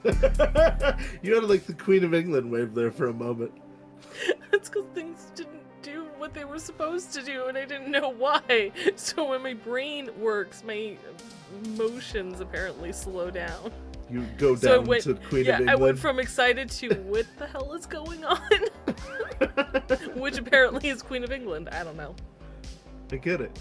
You had like the Queen of England wave there for a moment. That's because things didn't do what they were supposed to do, and I didn't know why. So when my brain works, my motions apparently slow down. You go down to Queen of England. I went from excited to what the hell is going on? Which apparently is Queen of England. I don't know. I get it.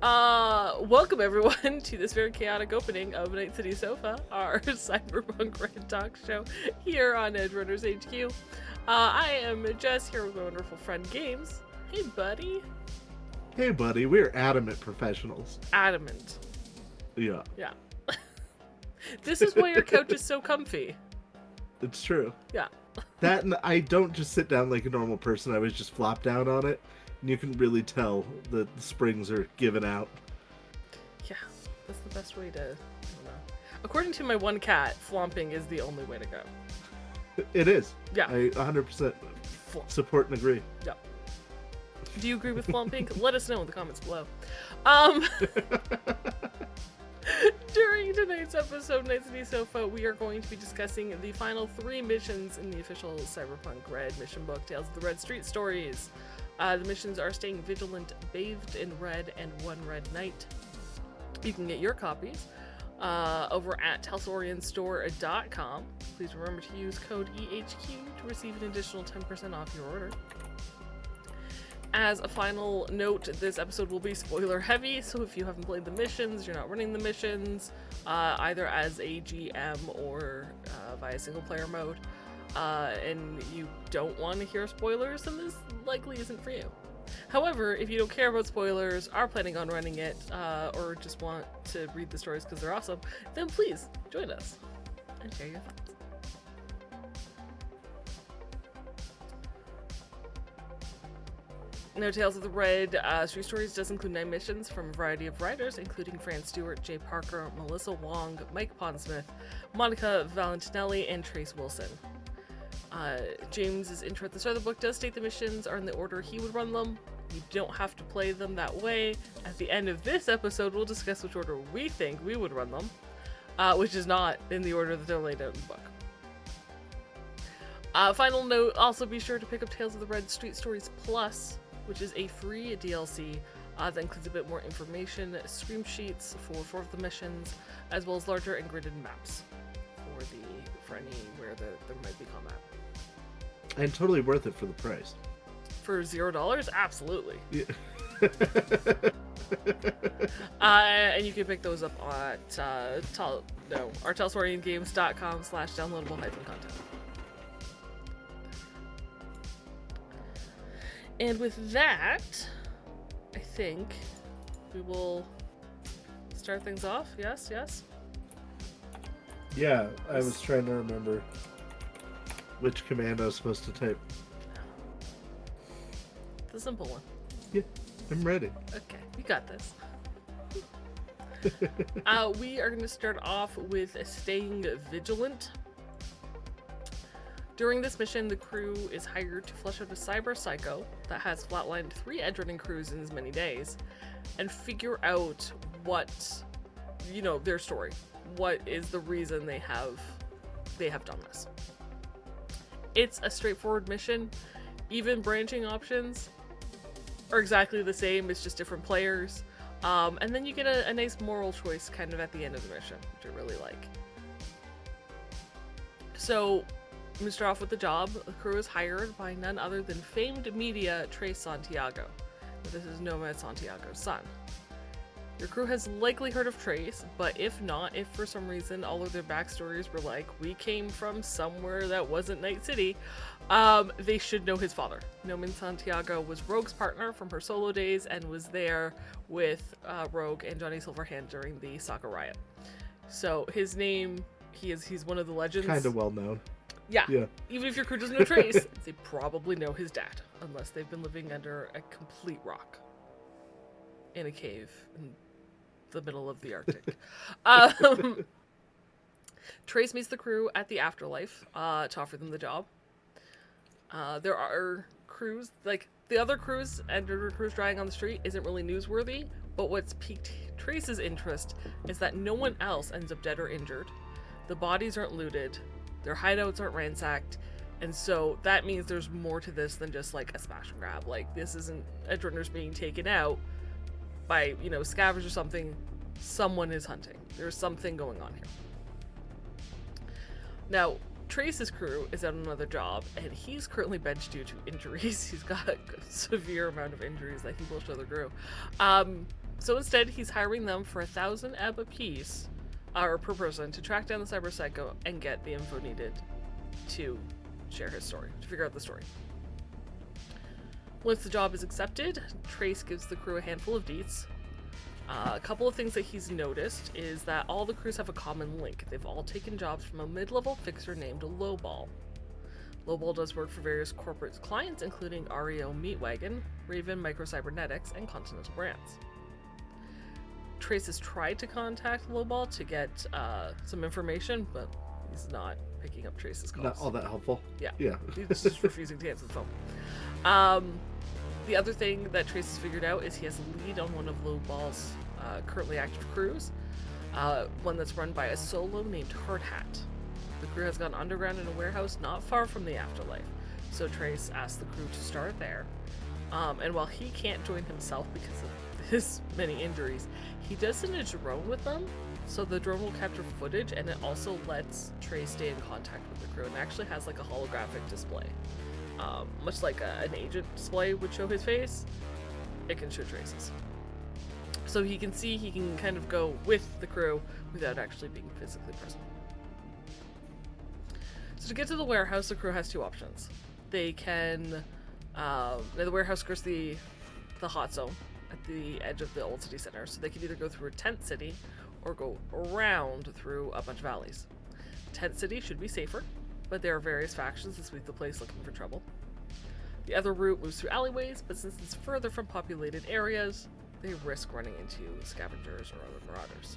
Welcome everyone to this very chaotic opening of Night City Sofa, our Cyberpunk RED talk show here on Edgerunners HQ. I am Jess here with my wonderful friend Games. Hey buddy. Hey buddy, we're adamant professionals. Adamant. Yeah. Yeah. This is why your couch is so comfy. It's true. Yeah. That, and I don't just sit down like a normal person, I was just flop down on it. And you can really tell that the springs are given out. Yeah, that's the best way to, I don't know. According to my one cat, flomping is the only way to go. It is. Yeah. I 100% support and agree. Yeah. Do you agree with flomping? Let us know in the comments below. During tonight's episode, Night City Sofa, we are going to be discussing the final 3 missions in the official Cyberpunk RED mission book, Tales of the Red Street Stories. The missions are Staying Vigilant, Bathed in Red, and One Red Night. You can get your copies over at Talsorianstore.com. Please remember to use code EHQ to receive an additional 10% off your order. As a final note, this episode will be spoiler heavy, so if you haven't played the missions, you're not running the missions, either as a GM or via single player mode, and you don't want to hear spoilers, then this likely isn't for you. However, if you don't care about spoilers, are planning on running it, or just want to read the stories because they're awesome, then please join us and share your thoughts. No Tales of the Red Street Stories does include 9 missions from a variety of writers, including Fran Stewart, Jay Parker, Melissa Wong, Mike Pondsmith, Monica Valentinelli, and Trace Wilson. James's intro at the start of the book does state the missions are in the order he would run them. You don't have to play them that way. At the end of this episode, we'll discuss which order we think we would run them, which is not in the order that they're laid out in the book. Final note, also be sure to pick up Tales of the Red Street Stories Plus, which is a free DLC that includes a bit more information, scream sheets for 4 of the missions, as well as larger and gridded maps for anywhere that there might be combat. And totally worth it for the price. For $0? Absolutely. Yeah. And you can pick those up at our Talsoriangames.com/downloadable-content. And with that, I think we will start things off. Yes? Yeah, I was trying to remember which command I was supposed to type. The simple one. Yeah, I'm ready. Okay, you got this. We are going to start off with Staying Vigilant. During this mission, the crew is hired to flush out a cyber psycho that has flatlined 3 edge-running crews in as many days and figure out what, their story. What is the reason they have done this. It's a straightforward mission. Even branching options are exactly the same, it's just different players. And then you get a nice moral choice kind of at the end of the mission, which I really like. So, I'm going to start off with the job. The crew is hired by none other than famed media Trace Santiago. This is Nomad Santiago's son. Your crew has likely heard of Trace, but if not, if for some reason all of their backstories were like, we came from somewhere that wasn't Night City, they should know his father. Nomad Santiago was Rogue's partner from her solo days and was there with Rogue and Johnny Silverhand during the Sokka riot. So his name, he's one of the legends. Kind of well known. Yeah. Even if your crew doesn't know Trace, they probably know his dad, unless they've been living under a complete rock in a cave in the middle of the Arctic. Trace meets the crew at the afterlife to offer them the job. There are crews, like the other crews and crews driving on the street isn't really newsworthy, but what's piqued Trace's interest is that no one else ends up dead or injured. the bodies aren't looted, their hideouts aren't ransacked, and so that means there's more to this than just like a smash and grab. Like, this isn't Edrunners being taken out by, scavengers or something. Someone is hunting. There's something going on here. Now, Trace's crew is at another job, and he's currently benched due to injuries. He's got a severe amount of injuries that he will show the crew. So instead, he's hiring them for 1,000 ebb apiece, or per person, to track down the cyber psycho and get the info needed to share his story, to figure out the story. Once the job is accepted, Trace gives the crew a handful of deets. A couple of things that he's noticed is that all the crews have a common link. They've all taken jobs from a mid-level fixer named Lowball. Lowball does work for various corporate clients, including REO Meatwagon, Raven Microcybernetics, and Continental Brands. Trace has tried to contact Lowball to get some information, but he's not picking up Trace's calls. Not all that helpful. Yeah. Yeah. He's just refusing to answer the phone. The other thing that Trace has figured out is he has a lead on one of Lowball's currently active crews, one that's run by a solo named Hard Hat. The crew has gone underground in a warehouse not far from the afterlife, so Trace asked the crew to start there. And while he can't join himself because of his many injuries, he does send a drone with them, so the drone will capture footage, and it also lets Trace stay in contact with the crew, and actually has like a holographic display. Much like an agent display would show his face, it can show Trace's. So he can kind of go with the crew without actually being physically present. So to get to the warehouse, the crew has two options. They can, the warehouse skirts the hot zone at the edge of the old city center, so they can either go through a tent city or go around through a bunch of alleys. Tent city should be safer, but there are various factions that sweep the place looking for trouble. The other route moves through alleyways, but since it's further from populated areas, they risk running into scavengers or other marauders.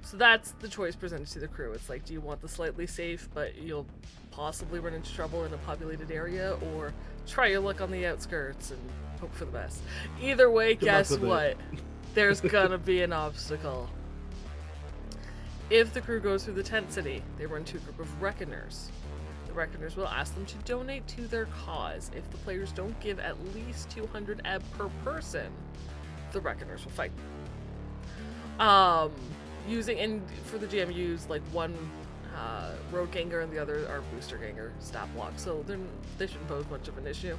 So that's the choice presented to the crew. It's like, do you want the slightly safe, but you'll possibly run into trouble in a populated area, or try your luck on the outskirts and hope for the best? Either way, guess what? There's gonna be an obstacle. If the crew goes through the tent city, they run into a group of reckoners. The reckoners will ask them to donate to their cause. If the players don't give at least 200 ebb per person, the reckoners will fight. And for the GM, use like one road ganger and the other are booster ganger stat blocks, so they shouldn't pose much of an issue.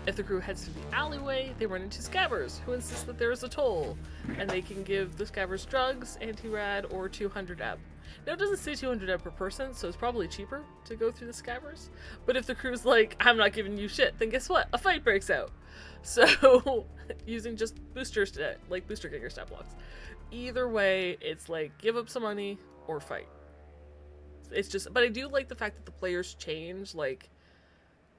If the crew heads through the alleyway, they run into scabbers who insist that there is a toll, and they can give the scabbers drugs, anti-rad, or 200 ebb. Now, it doesn't say 200 ebb per person, so it's probably cheaper to go through the scabbers. But if the crew's like, I'm not giving you shit, then guess what? A fight breaks out. So, using just booster ganger stat blocks. Either way, it's like, give up some money or fight. It's just, but I do like the fact that the players change,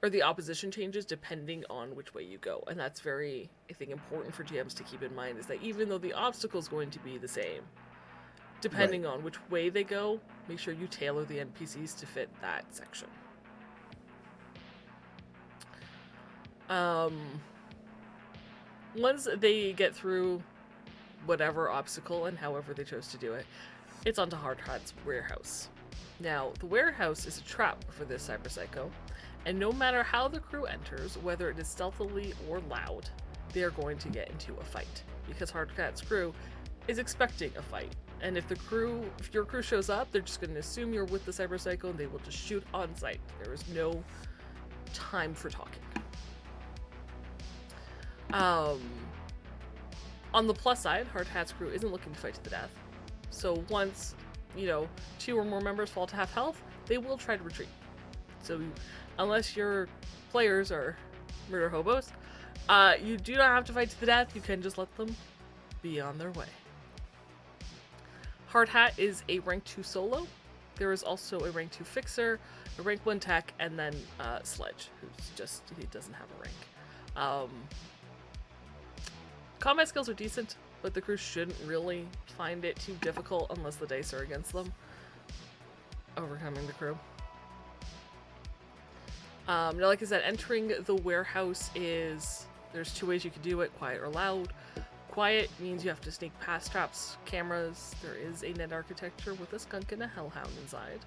or the opposition changes depending on which way you go. And that's very, I think, important for GMs to keep in mind, is that even though the obstacle is going to be the same, depending on which way they go, make sure you tailor the NPCs to fit that section. Once they get through whatever obstacle and however they chose to do it, it's onto Hard Hat's warehouse. Now, the warehouse is a trap for this cyber psycho, and no matter how the crew enters, whether it is stealthily or loud, they are going to get into a fight, because Hard Hat's crew is expecting a fight. And if your crew shows up, they're just going to assume you're with the cyber psycho, and they will just shoot on sight. There is no time for talking. On the plus side, Hard Hat's crew isn't looking to fight to the death. So once, 2 or more members fall to half health, they will try to retreat. So unless your players are murder hobos, you do not have to fight to the death. You can just let them be on their way. Hard Hat is a rank 2 solo. There is also a rank 2 fixer, a rank 1 tech, and then Sledge, he doesn't have a rank. Combat skills are decent, but the crew shouldn't really find it too difficult unless the dice are against them. Overcoming the crew. Now, like I said, entering the warehouse there's 2 ways you can do it, quiet or loud. quiet means you have to sneak past traps, cameras. There is a net architecture with a skunk and a hellhound inside.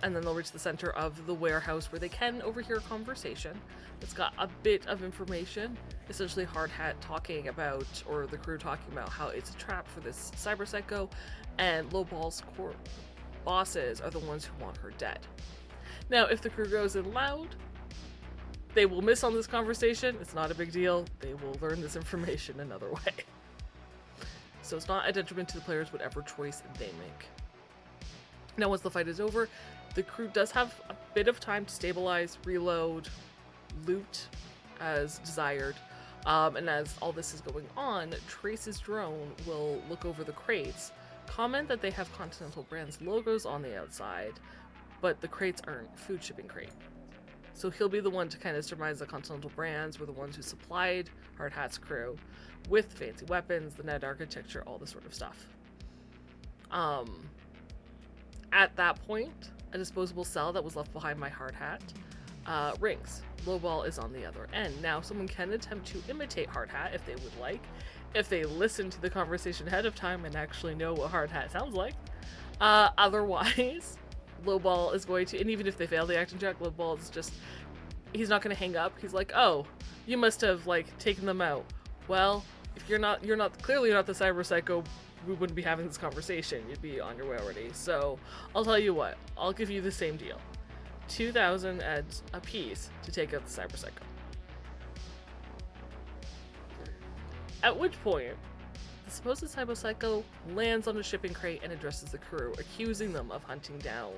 And then they'll reach the center of the warehouse where they can overhear a conversation. It's got a bit of information, essentially Hard Hat talking about, or the crew talking about how it's a trap for this cyber psycho, and Lowball's core bosses are the ones who want her dead. Now, if the crew goes in loud, they will miss on this conversation. It's not a big deal. They will learn this information another way. So it's not a detriment to the players, whatever choice they make. Now, once the fight is over, the crew does have a bit of time to stabilize, reload, loot as desired. And as all this is going on, Trace's drone will look over the crates, comment that they have Continental Brands logos on the outside, but the crates aren't food shipping crate. So he'll be the one to kind of surmise the Continental Brands were the ones who supplied Hard Hat's crew with fancy weapons, the net architecture, all this sort of stuff. At that point, a disposable cell that was left behind by Hard Hat rings. Lowball is on the other end. Now, someone can attempt to imitate Hard Hat if they would like, if they listen to the conversation ahead of time and actually know what Hard Hat sounds like. Otherwise, Lowball is going to, and even if they fail the acting check, Lowball is just, he's not going to hang up. He's like, oh, you must have, like, taken them out. Well, if you're not, clearly not the cyber psycho, we wouldn't be having this conversation. You'd be on your way already. So, I'll tell you what, I'll give you the same deal. 2,000 ads a piece to take out the cyber psycho. At which point, the supposed cyber psycho lands on a shipping crate and addresses the crew, accusing them of hunting down,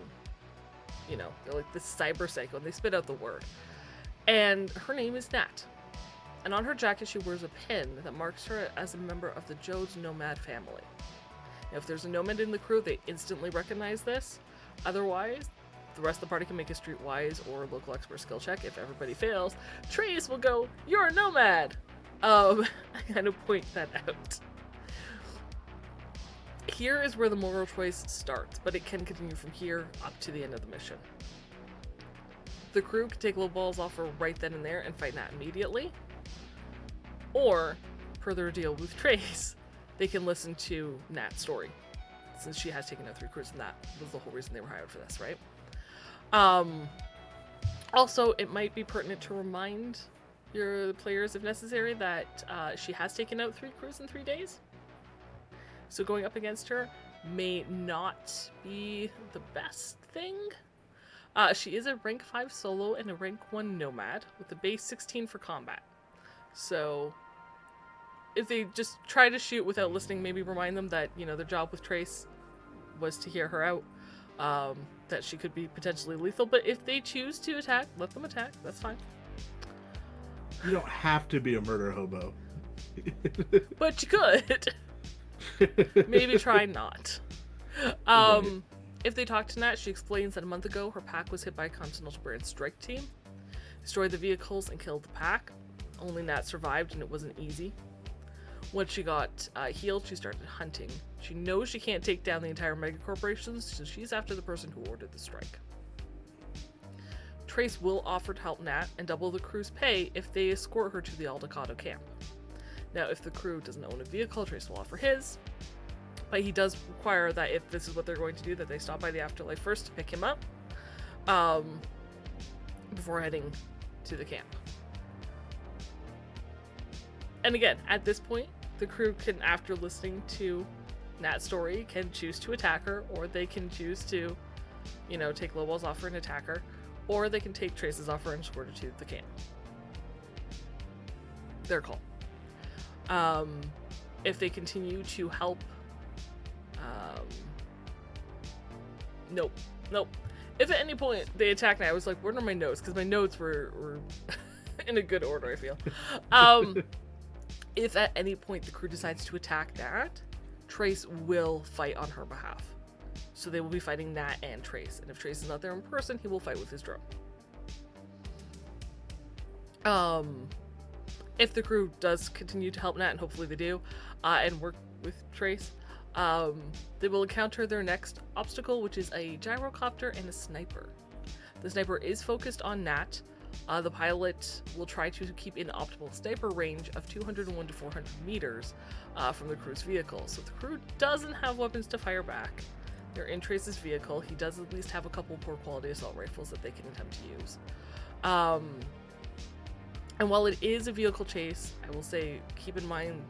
you know, they're like this cyber psycho, and they spit out the word. And her name is Nat. And on her jacket, she wears a pin that marks her as a member of the Jodes Nomad family. Now, if there's a nomad in the crew, they instantly recognize this. Otherwise, the rest of the party can make a streetwise or local expert skill check. If everybody fails, Trace will go, "You're a nomad!" I kind of point that out. Here is where the moral choice starts, but it can continue from here up to the end of the mission. The crew can take Lowball's offer right then and there and fight Nat immediately. Or, per their deal with Trace, they can listen to Nat's story, since she has taken out 3 crews, and that was the whole reason they were hired for this, right? Also, it might be pertinent to remind your players, if necessary, that she has taken out 3 crews in 3 days. So going up against her may not be the best thing. She is a rank 5 solo and a rank 1 nomad with a base 16 for combat. So if they just try to shoot without listening, maybe remind them that, you know, their job with Trace was to hear her out, that she could be potentially lethal. But if they choose to attack, let them attack. That's fine. You don't have to be a murder hobo. But you could. Maybe try not. If they talk to Nat, she explains that a month ago her pack was hit by a Continental Brand strike team, destroyed the vehicles and killed the pack. Only Nat survived, and it wasn't easy. Once she got healed, she started hunting. She knows she can't take down the entire mega corporations, so she's after the person who ordered the strike. Trace will offer to help Nat and double the crew's pay if they escort her to the Aldecado camp. Now, if the crew doesn't own a vehicle, Trace will offer his, but he does require that if this is what they're going to do, that they stop by the Afterlife first to pick him up, before heading to the camp. And again, at this point, the crew can, after listening to Nat's story, can choose to attack her, or they can choose to, you know, take Lowball's offer and attack her, or they can take Trace's offer and escort her to the camp. Their call. If they continue to help, nope. If at any point they attack Nat, I was like, where are my notes? Because my notes were in a good order, I feel. If at any point the crew decides to attack Nat, Trace will fight on her behalf. So they will be fighting Nat and Trace. And if Trace is not there in person, he will fight with his drone. If the crew does continue to help Nat, and hopefully they do, and work with Trace, they will encounter their next obstacle, which is a gyrocopter and a sniper. The sniper is focused on Nat, The pilot will try to keep an optimal sniper range of 201 to 400 meters from the crew's vehicle. So if the crew doesn't have weapons to fire back, they're in Trace's vehicle. He does at least have a couple poor quality assault rifles that they can attempt to use. And while it is a vehicle chase, I will say, keep in mind,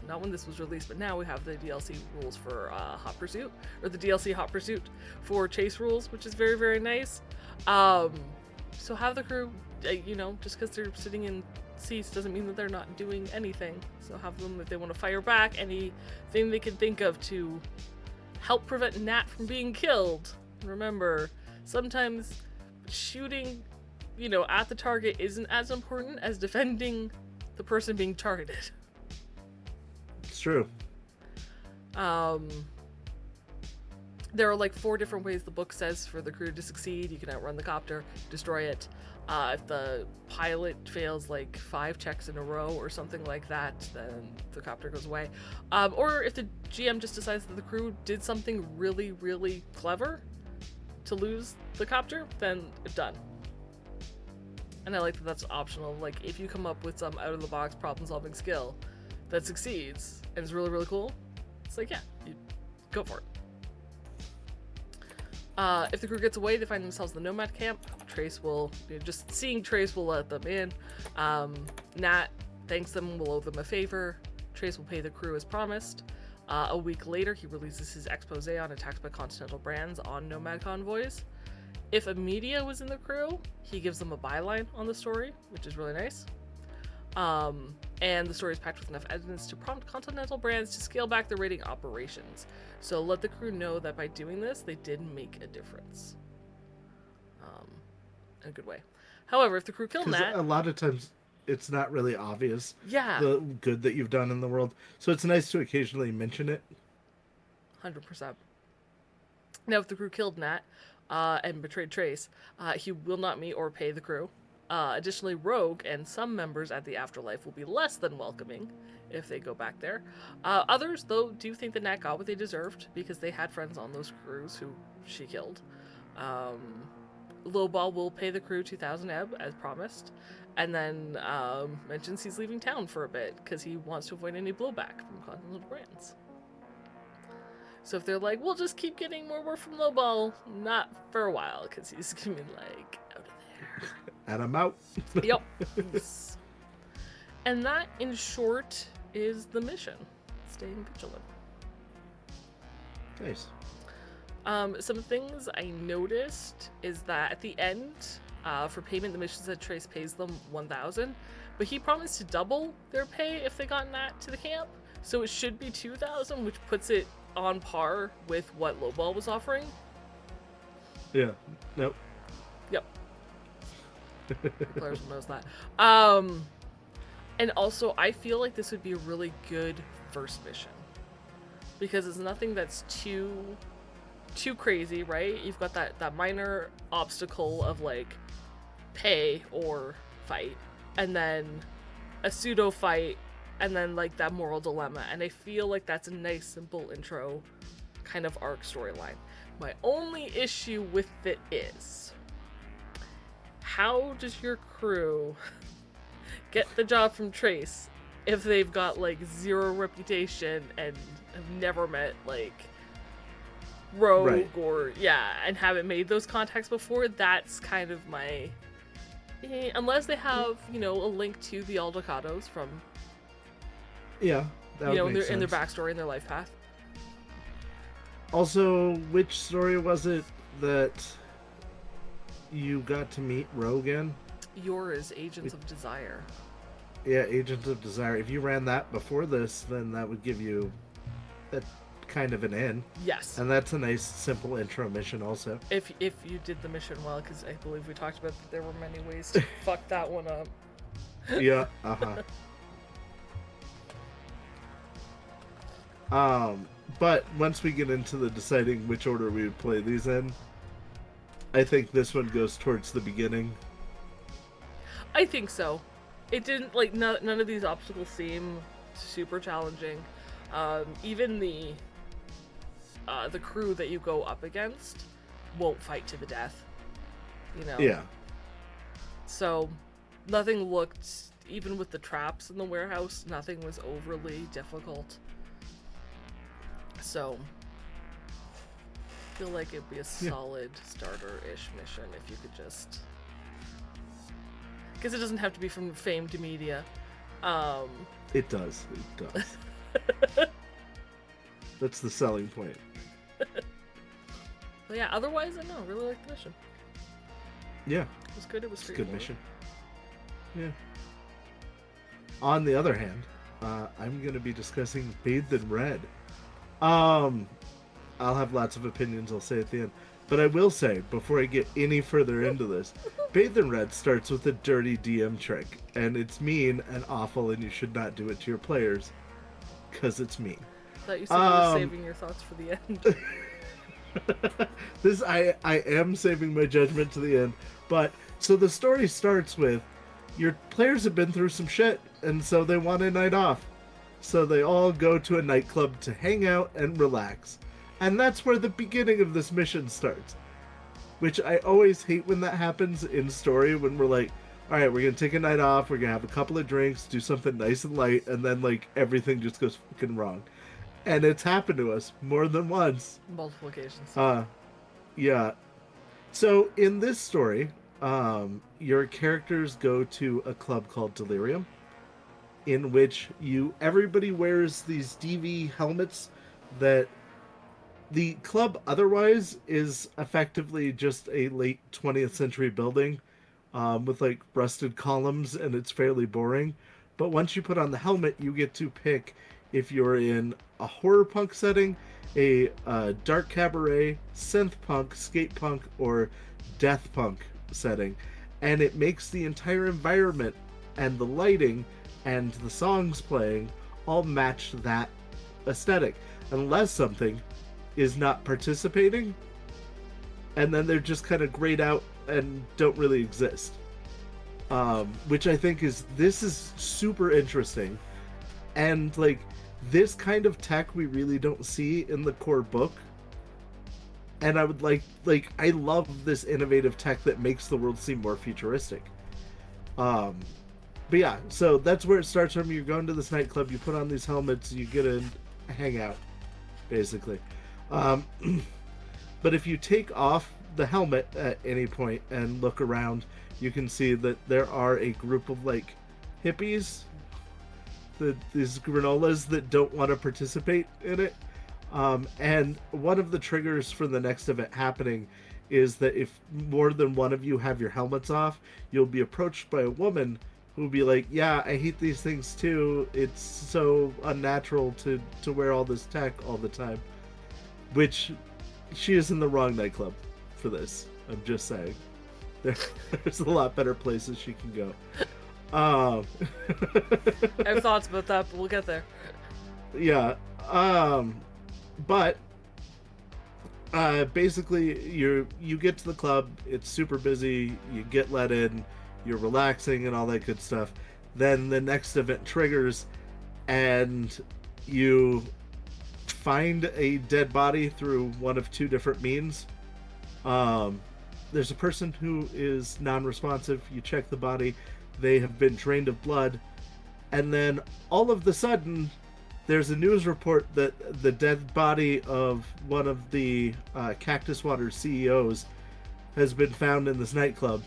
not when this was released, but now we have the DLC rules for Hot Pursuit, or the DLC Hot Pursuit for chase rules, which is very, very nice. So have the crew, just because they're sitting in seats doesn't mean that they're not doing anything. So have them, if they want to fire back, anything they can think of to help prevent Nat from being killed. Remember, sometimes shooting, at the target isn't as important as defending the person being targeted. It's true. There are like 4 different ways the book says for the crew to succeed. You can outrun the copter, destroy it. If the pilot fails like 5 checks in a row or something like that, then the copter goes away. Or if the GM just decides that the crew did something really, really clever to lose the copter, then done. And I like that that's optional. Like, if you come up with some out-of-the-box problem-solving skill that succeeds and is really, really cool, it's like, yeah, you go for it. If the crew gets away, they find themselves in the Nomad camp. Trace will, just seeing Trace will let them in. Nat thanks them, will owe them a favor. Trace will pay the crew as promised. A week later, he releases his expose on attacks by Continental brands on Nomad convoys. If a media was in the crew, he gives them a byline on the story, which is really nice. And the story is packed with enough evidence to prompt Continental brands to scale back their raiding operations. So let the crew know that by doing this, they did make a difference. In a good way. However, if the crew killed Nat... a lot of times, it's not really obvious the good that you've done in the world. So it's nice to occasionally mention it. 100%. Now, if the crew killed Nat and betrayed Trace, he will not meet or pay the crew. Additionally, Rogue and some members at the Afterlife will be less than welcoming if they go back there. Others, though, do think that Nat got what they deserved because they had friends on those crews who she killed. Lowball will pay the crew 2,000 ebb as promised, and then mentions he's leaving town for a bit because he wants to avoid any blowback from Continental brands. So if they're like, we'll just keep getting more work from Lowball, not for a while because he's gonna be like, out of there. And I'm out. Yep. And that, in short, is the mission. Staying vigilant. Nice. Some things I noticed is that at the end, for payment, the mission said Trace pays them 1,000, but he promised to double their pay if they got Nat to the camp. So it should be 2,000, which puts it on par with what Lowball was offering. Yeah. Nope. Yep. Players knows that. And also, I feel like this would be a really good first mission because it's nothing that's too crazy, right? You've got that minor obstacle of like pay or fight, and then a pseudo fight, and then like that moral dilemma. And I feel like that's a nice, simple intro kind of arc storyline. My only issue with it is, how does your crew get the job from Trace if they've got like 0 reputation and have never met like Rogue, right, or and haven't made those contacts before? That's kind of my unless they have, a link to the Aldecados from that would make sense. In their backstory and their life path. Also, which story was it that you got to meet Rogue in? Yours, Agents of Desire. Yeah, Agents of Desire. If you ran that before this, then that would give you a kind of an in. Yes. And that's a nice, simple intro mission also. If you did the mission well, because I believe we talked about that there were many ways to fuck that one up. Yeah, but once we get into the deciding which order we would play these in, I think this one goes towards the beginning. I think so. It didn't, like, none of these obstacles seem super challenging. Even the crew that you go up against won't fight to the death. Yeah. So nothing looked, even with the traps in the warehouse, nothing was overly difficult. So I feel like it'd be a solid starter-ish mission if you could just... Because it doesn't have to be from famed media. It does. That's the selling point. But yeah, otherwise, I know, really liked the mission. Yeah. It was good, it was It's a good straightforward. mission. Yeah. On the other hand, I'm going to be discussing Bathed in Red. I'll have lots of opinions, I'll say at the end. But I will say, before I get any further into this, Bathed in Red starts with a dirty DM trick. And it's mean and awful, and you should not do it to your players. Because it's mean. I thought you said you were saving your thoughts for the end. I am saving my judgment to the end. But, so the story starts with, your players have been through some shit, and so they want a night off. So they all go to a nightclub to hang out and relax. And that's where the beginning of this mission starts. Which I always hate when that happens in story, when we're like, alright, we're gonna take a night off, we're gonna have a couple of drinks, do something nice and light, and then, like, everything just goes fucking wrong. And it's happened to us more than once. Multiple occasions. Yeah. So, in this story, your characters go to a club called Delirium, in which everybody wears these DV helmets that the club otherwise is effectively just a late 20th century building with like rusted columns, and it's fairly boring. But once you put on the helmet, you get to pick if you're in a horror punk setting, a dark cabaret, synth punk, skate punk, or death punk setting. And it makes the entire environment and the lighting and the songs playing all match that aesthetic. Unless something is not participating, and then they're just kind of grayed out and don't really exist. Which I think is super interesting. And like, this kind of tech we really don't see in the core book. And I would I love this innovative tech that makes the world seem more futuristic. But yeah, so that's where it starts from. You're going to this nightclub, you put on these helmets, you get a hangout, basically. But if you take off the helmet at any point and look around, you can see that there are a group of like hippies, these granolas that don't want to participate in it. And one of the triggers for the next event happening is that if more than one of you have your helmets off, you'll be approached by a woman who'll be like, yeah, I hate these things too. It's so unnatural to wear all this tech all the time. Which, she is in the wrong nightclub for this. I'm just saying. There's a lot better places she can go. I have thoughts about that, but we'll get there. Yeah. But basically, you get to the club. It's super busy. You get let in. You're relaxing and all that good stuff. Then the next event triggers, and you find a dead body through one of two different means. There's a person who is non-responsive. You check the body. They have been drained of blood. And then all of the sudden, there's a news report that the dead body of one of the Cactus Water CEOs has been found in this nightclub.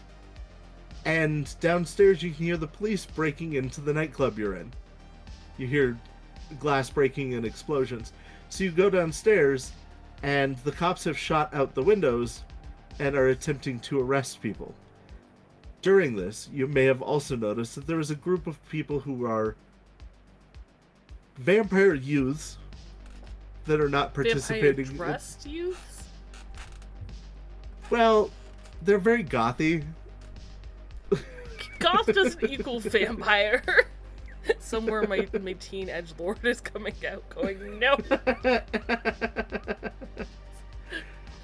And downstairs you can hear the police breaking into the nightclub you're in. You hear glass breaking and explosions. So you go downstairs, and the cops have shot out the windows and are attempting to arrest people. During this, you may have also noticed that there is a group of people who are vampire youths that are not participating. Vampire dressed youths? Well, they're very gothy. Goth doesn't equal vampire. Somewhere my teen edgelord is coming out going, no.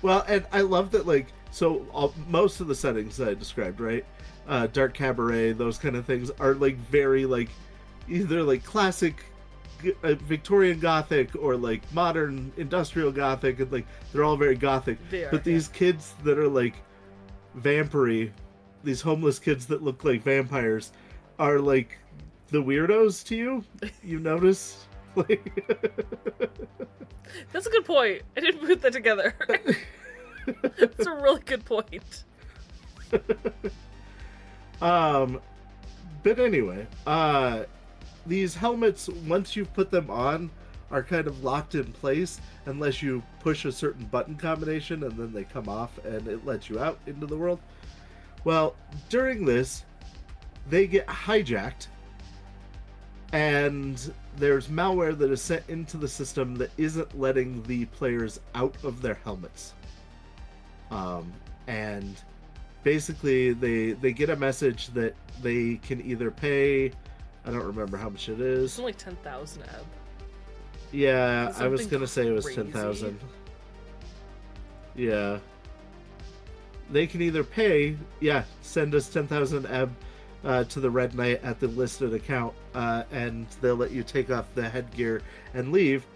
Well, and I love that, like, so most of the settings that I described, right? Dark cabaret, those kind of things are, like, very, like, either, like, classic Victorian Gothic or, like, modern industrial Gothic, and, like, they're all very Gothic. They are, but these kids that are, like, vampire-y, these homeless kids that look like vampires are like the weirdos to you. You notice, like, That's a good point. I didn't put that together. That's a really good point. But anyway, these helmets, once you put them on, are kind of locked in place unless you push a certain button combination, and then they come off and it lets you out into the world. Well, during this, they get hijacked, and there's malware that is sent into the system that isn't letting the players out of their helmets. And basically, they get a message that they can either pay, I don't remember how much it is. It's only 10,000 ebb. Yeah, I was gonna say it was crazy. 10,000. Yeah. They can either pay, send us 10,000 ebb to the Red Knight at the listed account, and they'll let you take off the headgear and leave.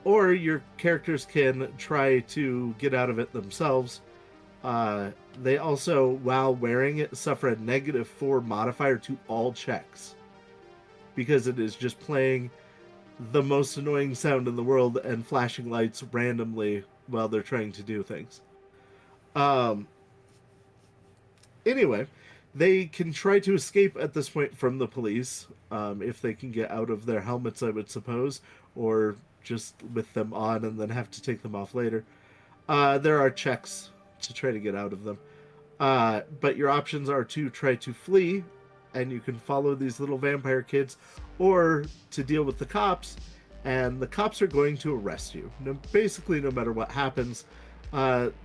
Or your characters can try to get out of it themselves. They also, while wearing it, suffer a -4 modifier to all checks, because it is just playing the most annoying sound in the world and flashing lights randomly while they're trying to do things. Anyway, they can try to escape at this point from the police, if they can get out of their helmets, I would suppose, or just with them on and then have to take them off later. There are checks to try to get out of them. But your options are to try to flee, and you can follow these little vampire kids, or to deal with the cops, and the cops are going to arrest you. Basically, no matter what happens,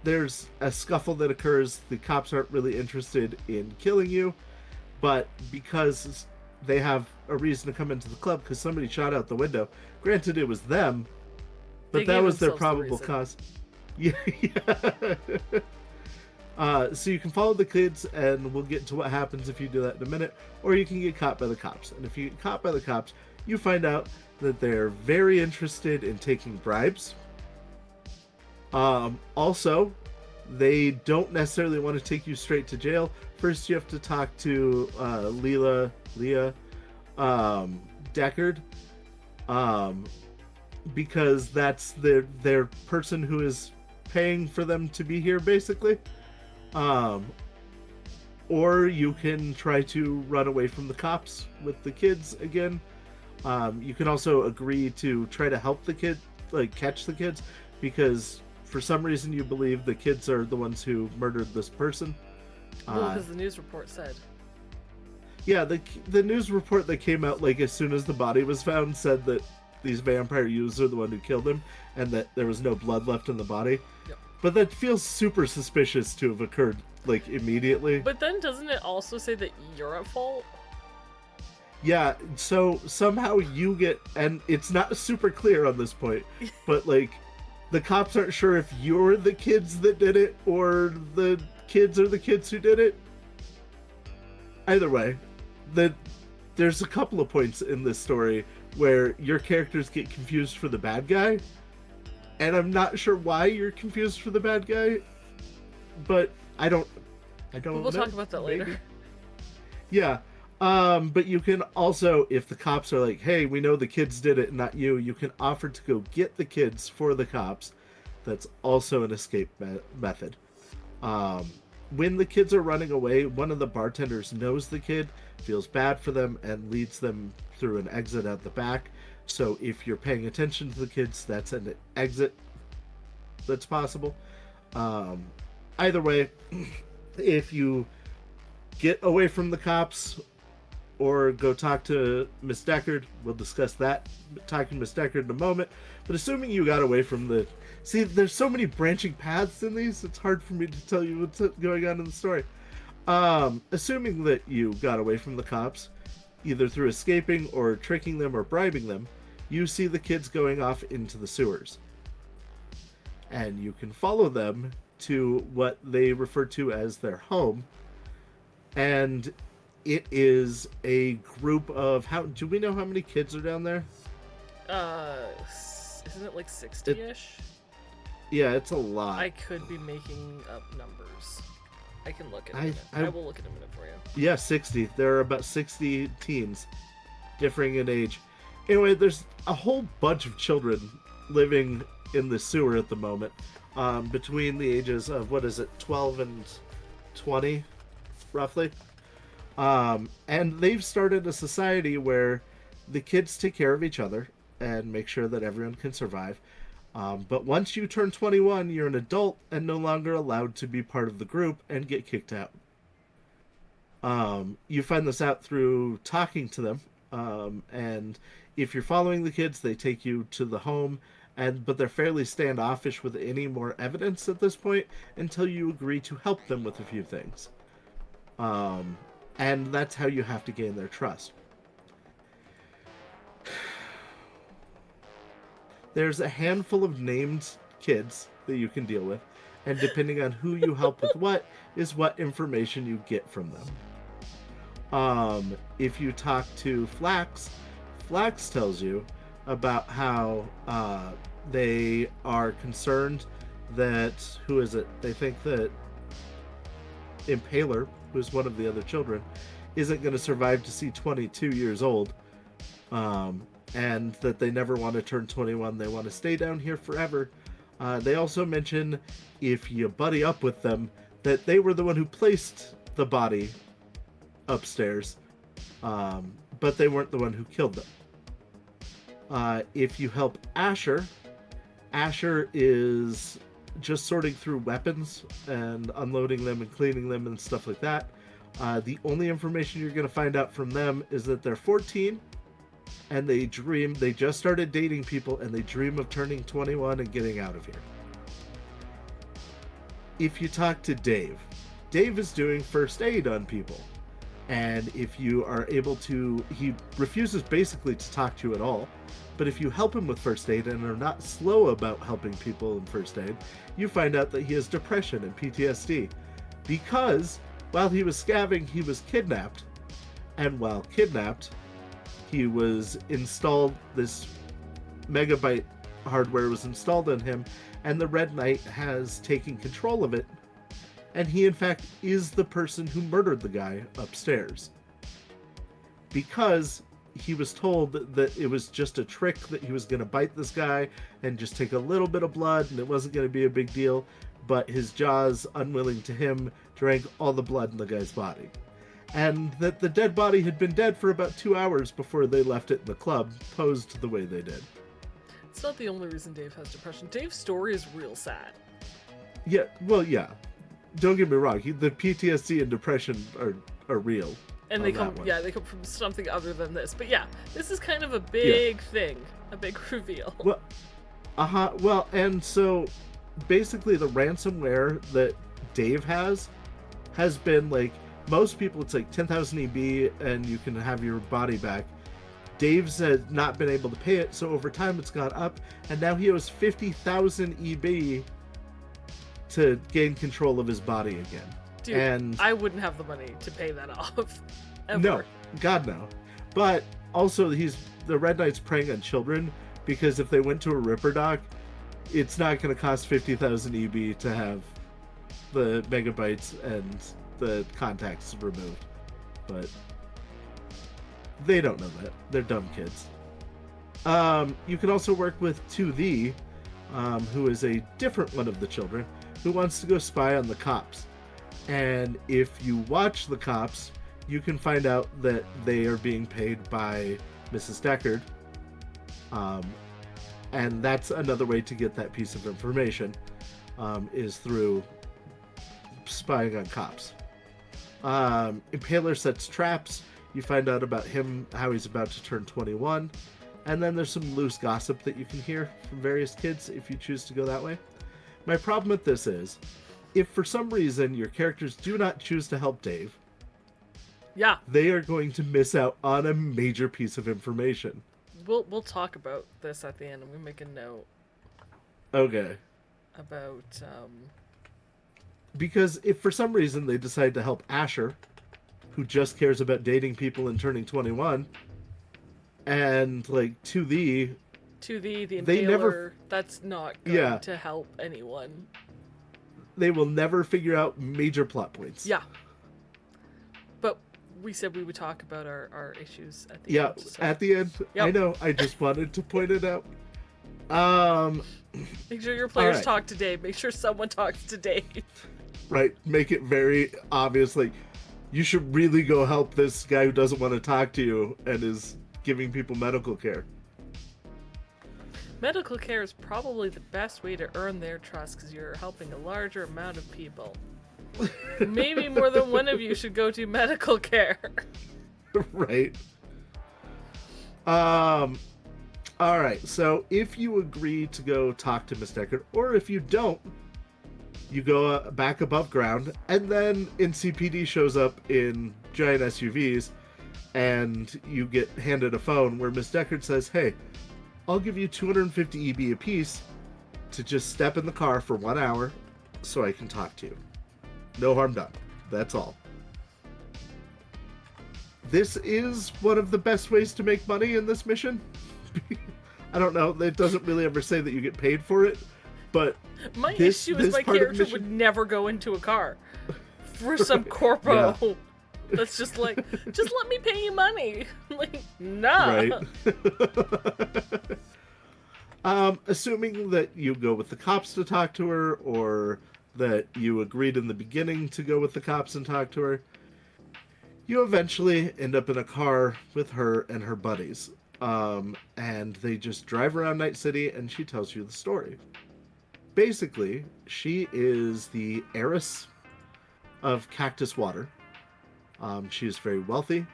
there's a scuffle that occurs. The cops aren't really interested in killing you, but because they have a reason to come into the club because somebody shot out the window. Granted, it was them, but that was their probable cause. Yeah. So you can follow the kids, and we'll get to what happens if you do that in a minute, or you can get caught by the cops. And if you get caught by the cops, you find out that they're very interested in taking bribes. Also, they don't necessarily want to take you straight to jail. First, you have to talk to Leah Deckard, because that's their person who is paying for them to be here, basically. Or you can try to run away from the cops with the kids again. You can also agree to try to help the kid, like catch the kids, because for some reason you believe the kids are the ones who murdered this person. Well, because the news report said. Yeah, the news report that came out like as soon as the body was found said that these vampire youths are the one who killed him, and that there was no blood left in the body. Yep. But that feels super suspicious to have occurred like immediately. But then doesn't it also say that you're at fault? Yeah, so somehow you get, and it's not super clear on this point, but like the cops aren't sure if you're the kids that did it or the kids are the kids who did it. Either way, there's a couple of points in this story where your characters get confused for the bad guy, and I'm not sure why you're confused for the bad guy, but I don't We'll know. talk about that later. Maybe. Yeah. But you can also, if the cops are like, hey, we know the kids did it, not you, you can offer to go get the kids for the cops. That's also an escape method. When the kids are running away, one of the bartenders knows the kid, feels bad for them, and leads them through an exit at the back. So if you're paying attention to the kids, that's an exit that's possible. Either way, if you get away from the cops or go talk to Miss Deckard, we'll discuss that, talking to Miss Deckard in a moment. But assuming you got away from the... See, there's so many branching paths in these, it's hard for me to tell you what's going on in the story. Assuming that you got away from the cops, either through escaping or tricking them or bribing them, you see the kids going off into the sewers. And you can follow them to what they refer to as their home. And it is a group of... Do we know how many kids are down there? Isn't it like 60-ish? Yeah, it's a lot. I could be making up numbers. I can look in a minute. I will look in a minute for you. Yeah, 60. There are about 60 teens, differing in age. Anyway, there's a whole bunch of children living in the sewer at the moment, between the ages of, 12 and 20, roughly. And they've started a society where the kids take care of each other and make sure that everyone can survive. But once you turn 21, you're an adult and no longer allowed to be part of the group and get kicked out. You find this out through talking to them. And if you're following the kids, they take you to the home, but they're fairly standoffish with any more evidence at this point until you agree to help them with a few things. And that's how you have to gain their trust. There's a handful of named kids that you can deal with, and depending on who you help with what is what information you get from them. If you talk to Flax tells you about how they are concerned that, who is it? They think that Impaler, who's one of the other children, isn't going to survive to see 22 years old. And that they never want to turn 21. They want to stay down here forever. They also mention, if you buddy up with them, that they were the one who placed the body upstairs, but they weren't the one who killed them. If you help Asher is just sorting through weapons and unloading them and cleaning them and stuff like that. The only information you're going to find out from them is that they're 14, and they just started dating people, and they dream of turning 21 and getting out of here. If you talk to Dave is doing first aid on people. And if you are able to, he refuses basically to talk to you at all. But if you help him with first aid and are not slow about helping people in first aid, you find out that he has depression and PTSD. Because while he was scavenging, he was kidnapped. And while kidnapped, he was installed, this megabyte hardware was installed on him, and the Red Knight has taken control of it. And he, in fact, is the person who murdered the guy upstairs. Because he was told that it was just a trick, that he was going to bite this guy and just take a little bit of blood, and it wasn't going to be a big deal. But his jaws, unwilling to him, drank all the blood in the guy's body. And that the dead body had been dead for about 2 hours before they left it in the club, posed the way they did. It's not the only reason Dave has depression. Dave's story is real sad. Yeah, well, yeah. Don't get me wrong. The PTSD and depression are real. And they come from something other than this. But yeah, this is kind of a big thing, a big reveal. Well, Well, and so basically the ransomware that Dave has been like, most people it's like 10,000 EB and you can have your body back. Dave's had not been able to pay it, so over time it's gone up, and now he owes 50,000 EB to gain control of his body again. Dude, and I wouldn't have the money to pay that off. Ever. No, God no. But also the Red Knight's preying on children, because if they went to a Ripper doc, it's not going to cost 50,000 EB to have the megabytes and the contacts removed. But they don't know that. They're dumb kids. You can also work with 2The, who is a different one of the children, who wants to go spy on the cops. And if you watch the cops, you can find out that they are being paid by Mrs. Deckard. And that's another way to get that piece of information, is through spying on cops. Impaler sets traps. You find out about him, how he's about to turn 21. And then there's some loose gossip that you can hear from various kids if you choose to go that way. My problem with this is, if for some reason your characters do not choose to help Dave, they are going to miss out on a major piece of information. We'll talk about this at the end. I'm gonna make a note. Okay. About because if for some reason they decide to help Asher, who just cares about dating people and turning 21, and like 2The, the Impaler, that's not going to help anyone. they will never figure out major plot points. Yeah. But we said we would talk about our issues at the Yeah, end. So. at the end. Yep. I know. I just wanted to point it out. Make sure your players right. talk to Dave. Make sure someone talks to Dave. Right. Make it very obvious. Like, you should really go help this guy who doesn't want to talk to you and is giving people medical care. Medical care is probably the best way to earn their trust because you're helping a larger amount of people. Maybe more than one of you should go to medical care. Right. All right. So if you agree to go talk to Miss Deckard, or if you don't, you go back above ground, and then NCPD shows up in giant SUVs, and you get handed a phone where Miss Deckard says, "Hey, I'll give you 250 EB apiece to just step in the car for 1 hour so I can talk to you. No harm done. That's all." This is one of the best ways to make money in this mission. I don't know. It doesn't really ever say that you get paid for it, but my issue is my character would never go into a car for some corpo. Yeah. That's just like, just let me pay you money. Like, nah. Right. Assuming that you go with the cops to talk to her, or that you agreed in the beginning to go with the cops and talk to her, you eventually end up in a car with her and her buddies. And they just drive around Night City, and she tells you the story. Basically, she is the heiress of Cactus Water. She is very wealthy.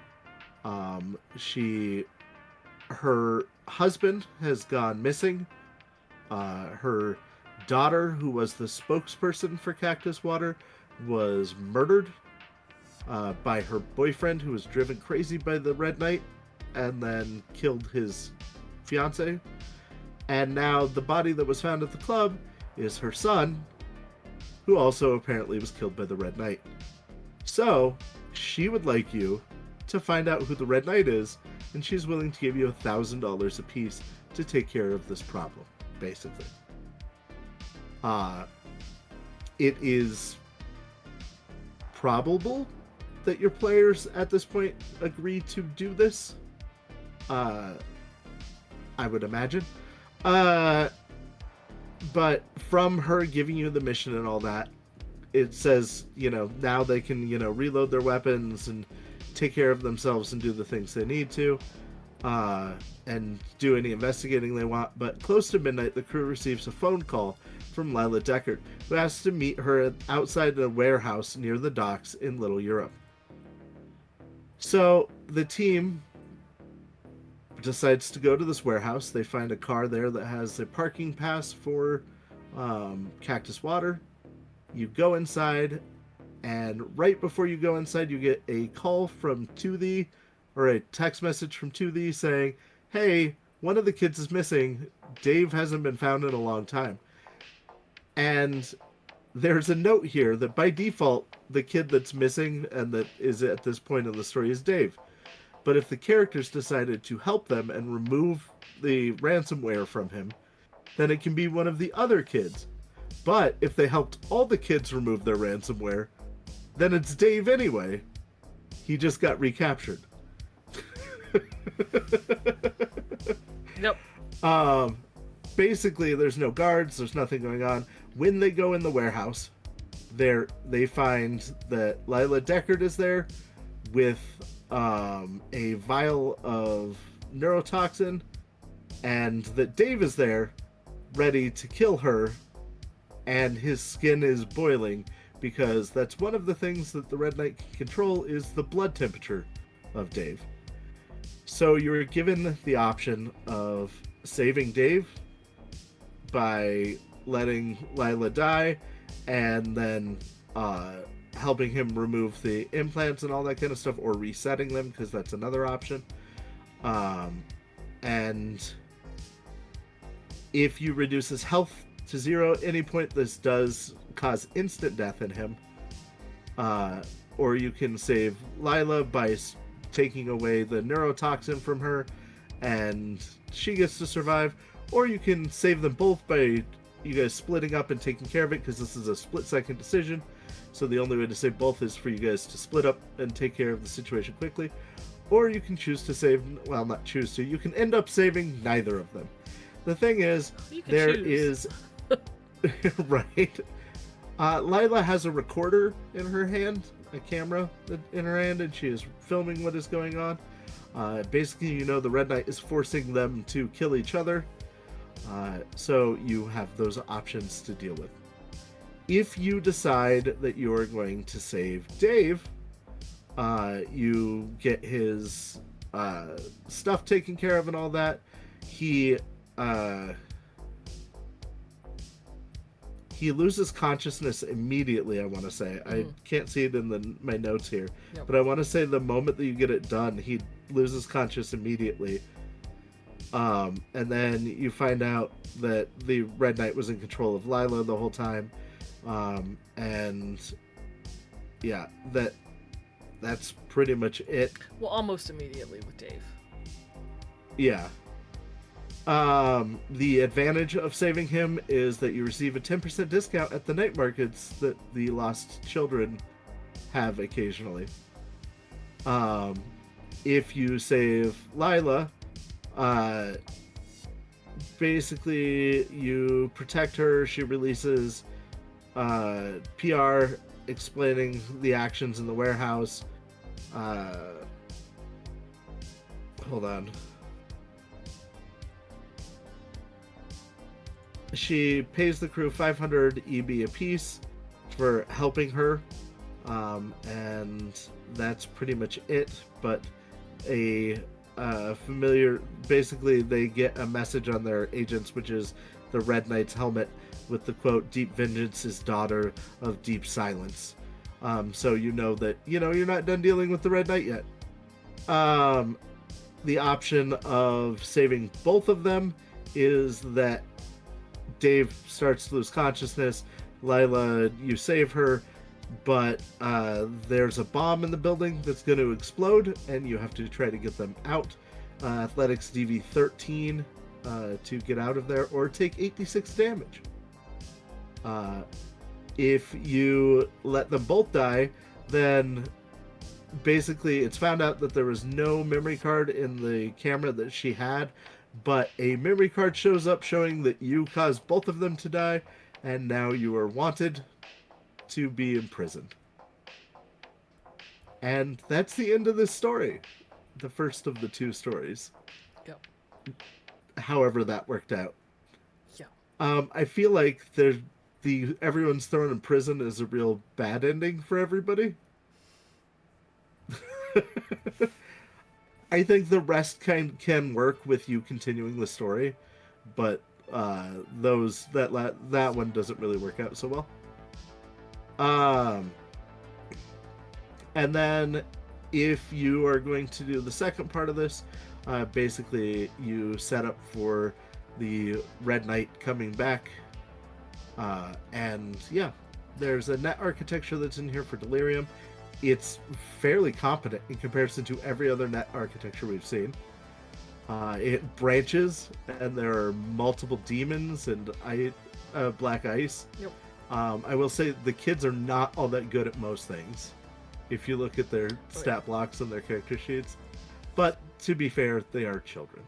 Her husband has gone missing. Her daughter, who was the spokesperson for Cactus Water, was murdered by her boyfriend, who was driven crazy by the Red Knight and then killed his fiance. And now the body that was found at the club is her son, who also apparently was killed by the Red Knight. So she would like you to find out who the Red Knight is, and she's willing to give you $1,000 apiece to take care of this problem, basically. It is probable that your players at this point agree to do this. I would imagine. But from her giving you the mission and all that, it says, now they can, reload their weapons and take care of themselves and do the things they need to, and do any investigating they want. But close to midnight, the crew receives a phone call from Lila Deckard, who asks to meet her outside a warehouse near the docks in Little Europe. So the team decides to go to this warehouse. They find a car there that has a parking pass for Cactus Water. You go inside, and right before you go inside, you get a call from TotR, or a text message from TotR saying, "Hey, one of the kids is missing. Dave hasn't been found in a long time." And there's a note here that by default, the kid that's missing and that is at this point in the story is Dave. But if the characters decided to help them and remove the ransomware from him, then it can be one of the other kids. But if they helped all the kids remove their ransomware, then it's Dave anyway. He just got recaptured. Yep. Basically, there's no guards, there's nothing going on. When they go in the warehouse, they find that Lila Deckard is there with a vial of neurotoxin, and that Dave is there ready to kill her, and his skin is boiling, because that's one of the things that the Red Knight can control is the blood temperature of Dave. So you're given the option of saving Dave by letting Lila die, and then helping him remove the implants and all that kind of stuff, or resetting them, because that's another option. And if you reduce his health to 0 at any point, this does cause instant death in him. Or you can save Lila by taking away the neurotoxin from her, and she gets to survive. Or you can save them both by you guys splitting up and taking care of it, because this is a split-second decision. So the only way to save both is for you guys to split up and take care of the situation quickly. Or you can choose to save, well, not choose to, you can end up saving neither of them. The thing is, there is... right. Lila has a recorder in her hand, a camera in her hand, and she is filming what is going on. Basically, you know, the Red Knight is forcing them to kill each other. So you have those options to deal with. If you decide that you are going to save Dave, you get his stuff taken care of and all that. He loses consciousness immediately, I want to say. I can't see it in my notes here. Yep. But I want to say the moment that you get it done, he loses consciousness immediately. And then you find out that the Red Knight was in control of Lila the whole time. And yeah, that's pretty much it. Well, almost immediately with Dave. Yeah. The advantage of saving him is that you receive a 10% discount at the night markets that the lost children have occasionally. If you save Lila, basically you protect her. She releases PR explaining the actions in the warehouse. Hold on. She pays the crew 500 EB apiece for helping her, and that's pretty much it. But a familiar, basically they get a message on their agents, which is the Red Knight's helmet with the quote, "Deep vengeance is daughter of deep silence." So you know that, you're not done dealing with the Red Knight yet. The option of saving both of them is that Dave starts to lose consciousness. Lila, you save her, but there's a bomb in the building that's going to explode, and you have to try to get them out. Athletics DV 13 to get out of there, or take 86 damage. If you let them both die, then basically it's found out that there was no memory card in the camera that she had, but a memory card shows up showing that you caused both of them to die, and now you are wanted to be imprisoned. And that's the end of this story. The first of the two stories. Yep. However that worked out. Yeah. I feel like everyone's thrown in prison is a real bad ending for everybody. I think the rest can work with you continuing the story, but that one doesn't really work out so well. And then if you are going to do the second part of this, basically you set up for the Red Knight coming back, and yeah, there's a net architecture that's in here for Delirium. It's fairly competent in comparison to every other net architecture we've seen. It branches, and there are multiple demons and black ice. Yep. I will say the kids are not all that good at most things, if you look at their stat blocks and their character sheets. But to be fair, they are children.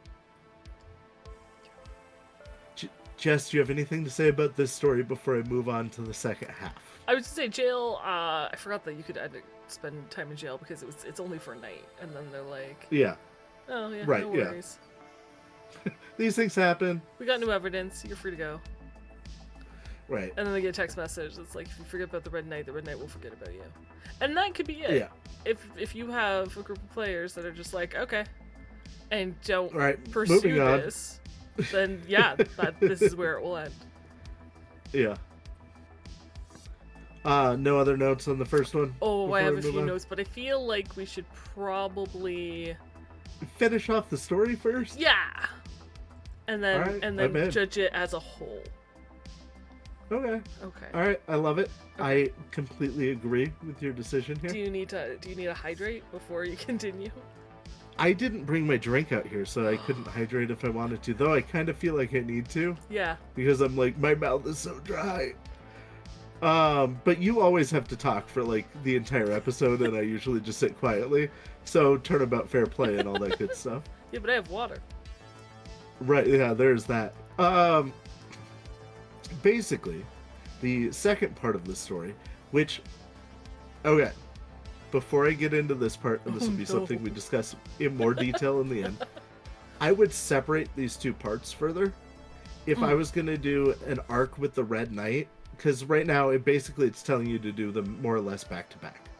Jess, do you have anything to say about this story before I move on to the second half? I would say jail. I forgot that you could spend time in jail because it's only for a night, and then they're like, yeah, oh yeah, right, no worries. Yeah. These things happen. We got new evidence. You're free to go. Right. And then they get a text message that's like, if you forget about the Red Knight will forget about you. And that could be it. Yeah. If you have a group of players that are just like, okay, and don't pursue moving on. this, then yeah, this is where it will end. Yeah. No other notes on the first one? Oh, I have a few notes, but I feel like we should probably finish off the story first? Yeah. And then judge it as a whole. Okay. All right, I love it. Okay. I completely agree with your decision here. Do you need to hydrate before you continue? I didn't bring my drink out here, so I couldn't hydrate if I wanted to. Though I kind of feel like I need to. Yeah. Because I'm like, my mouth is so dry. But you always have to talk for like the entire episode, and I usually just sit quietly. So turnabout fair play and all that good stuff. Yeah, but I have water. Right, yeah, there's that. Basically, the second part of the story, which, okay, before I get into this part, and this will be something we discuss in more detail in the end, I would separate these two parts further. If I was going to do an arc with the Red Knight, because right now it's telling you to do them more or less back to back.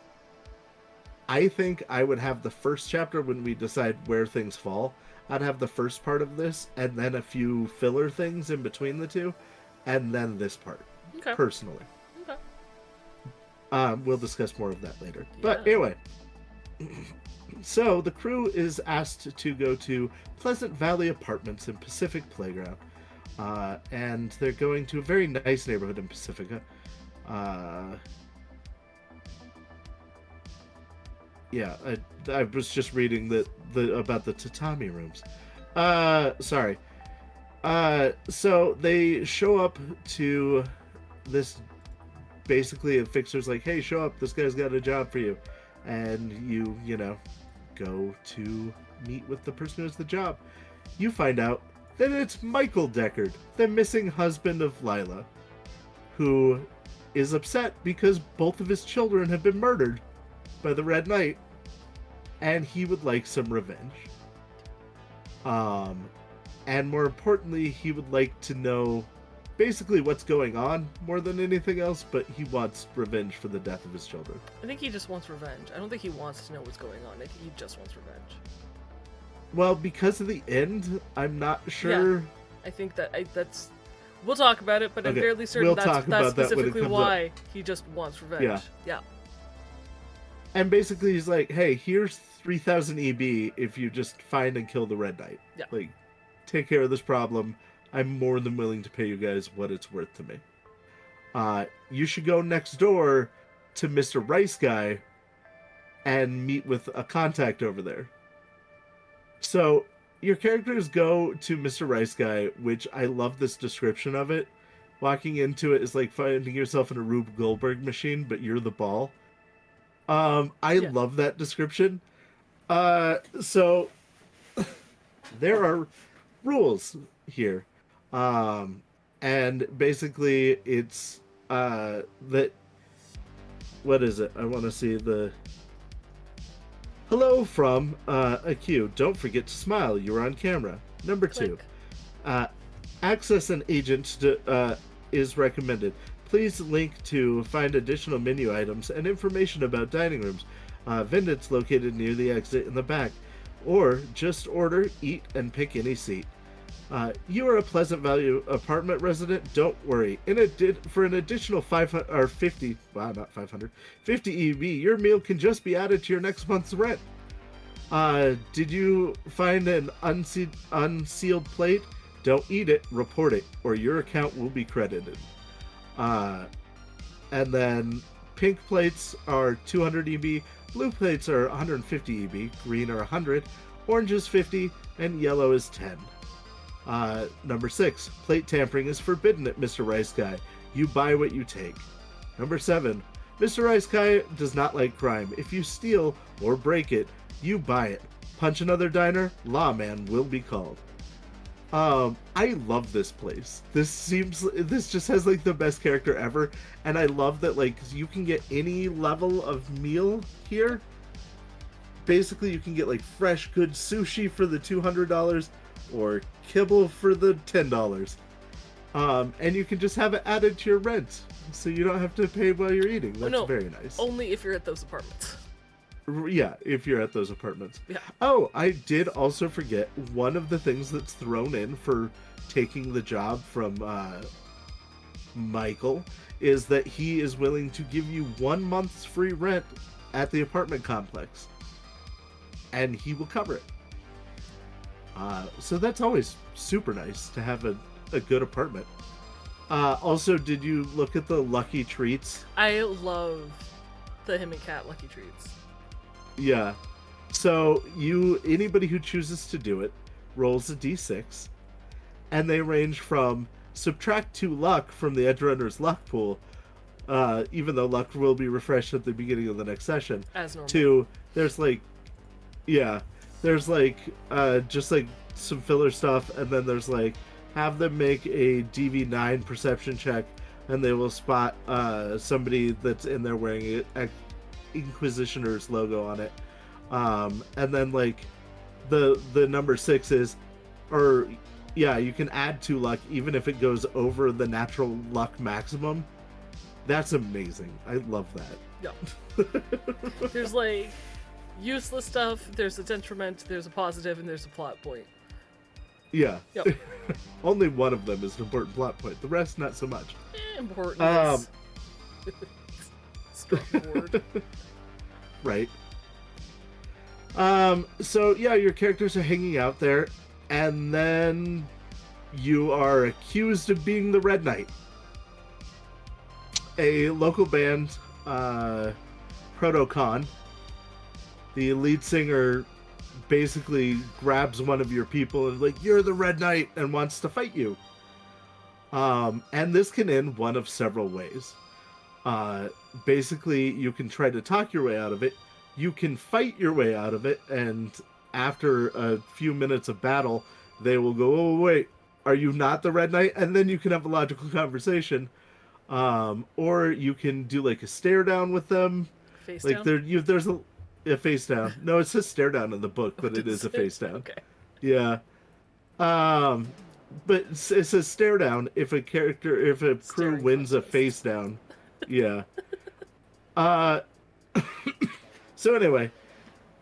I think I would have the first chapter when we decide where things fall. I'd have the first part of this, and then a few filler things in between the two, and then this part. Okay. Personally. Okay. We'll discuss more of that later. Yeah. But anyway, so the crew is asked to go to Pleasant Valley Apartments in Pacific Playground. And they're going to a very nice neighborhood in Pacifica. Yeah, I was just reading about the tatami rooms. Sorry. So they show up to this. Basically, a fixer's like, "Hey, show up. This guy's got a job for you," and you know, go to meet with the person who has the job. You find out that it's Michael Deckard, the missing husband of Lila, who is upset because both of his children have been murdered by the Red Knight, and he would like some revenge. And more importantly, he would like to know basically what's going on more than anything else, but he wants revenge for the death of his children. I think he just wants revenge. I don't think he wants to know what's going on. I think he just wants revenge. Well, because of the end, I'm not sure. Yeah, I think that's... We'll talk about it, but I'm Okay, fairly certain we'll that's talk about that when it specifically comes why he just wants revenge. Yeah. And basically he's like, hey, here's 3,000 EB if you just find and kill the Red Knight. Yeah. Like, take care of this problem. I'm more than willing to pay you guys what it's worth to me. You should go next door to Mr. Rice Guy and meet with a contact over there. So your characters go to Mr. Rice Guy, which I love this description of it. Walking into it is like finding yourself in a Rube Goldberg machine, but you're the ball. I love that description. So there are rules here. And basically it's that, what is it? I want to see the hello from a cue. Don't forget to smile. You're on camera. Number Click. 2. Access an agent is recommended. Please link to find additional menu items and information about dining rooms. Vendors located near the exit in the back. Or just order, eat, and pick any seat. You are a Pleasant Valley apartment resident? Don't worry. For an additional 500 or 50, wow, not 500, 50 EB, your meal can just be added to your next month's rent. Did you find an unsealed plate? Don't eat it, report it, or your account will be credited. And then pink plates are 200 EB, blue plates are 150 EB, green are 100, orange is 50, and yellow is 10. Number 6, plate tampering is forbidden at Mr. Rice Guy. You buy what you take. Number 7, Mr. Rice Guy does not like crime. If you steal or break it, you buy it. Punch another diner, lawman will be called. I love this place. This just has like the best character ever, and I love that like you can get any level of meal here. Basically, you can get like fresh, good sushi for the $200 or kibble for the $10. And you can just have it added to your rent, so you don't have to pay while you're eating. That's very nice. Only if you're at those apartments. Yeah, if you're at those apartments. Yeah. Oh, I did also forget one of the things that's thrown in for taking the job from Michael is that he is willing to give you 1 month's free rent at the apartment complex, and he will cover it. So that's always super nice to have a good apartment. Also, did you look at the Lucky Treats? I love the him and Cat Lucky Treats. Yeah. So anybody who chooses to do it rolls a d6, and they range from subtract 2 luck from the edge runner's luck pool, even though luck will be refreshed at the beginning of the next session, As normal. to there's like, yeah, there's like just like some filler stuff, and then there's like have them make a DV9 perception check, and they will spot somebody that's in there wearing a Inquisitioner's logo on it. And then like the number 6 is, or yeah, you can add 2 luck even if it goes over the natural luck maximum. That's amazing. I love that. Yeah. There's like useless stuff, there's a detriment, there's a positive, and there's a plot point. Yeah. Yep. Only one of them is an important plot point. The rest, not so much. Important. Strong word. Right. So yeah, your characters are hanging out there, and then you are accused of being the Red Knight. A local band, Protocon, the lead singer basically grabs one of your people and like, you're the Red Knight, and wants to fight you. And this can end one of several ways. Basically, you can try to talk your way out of it. You can fight your way out of it, and after a few minutes of battle, they will go, oh, wait, are you not the Red Knight? And then you can have a logical conversation. Or you can do like a stare down with them. Face like down? There's a face down. No, it says stare down in the book, but it is a face down. Okay. Yeah. But it says stare down if a crew Staring wins a contest. face down. Yeah. So anyway,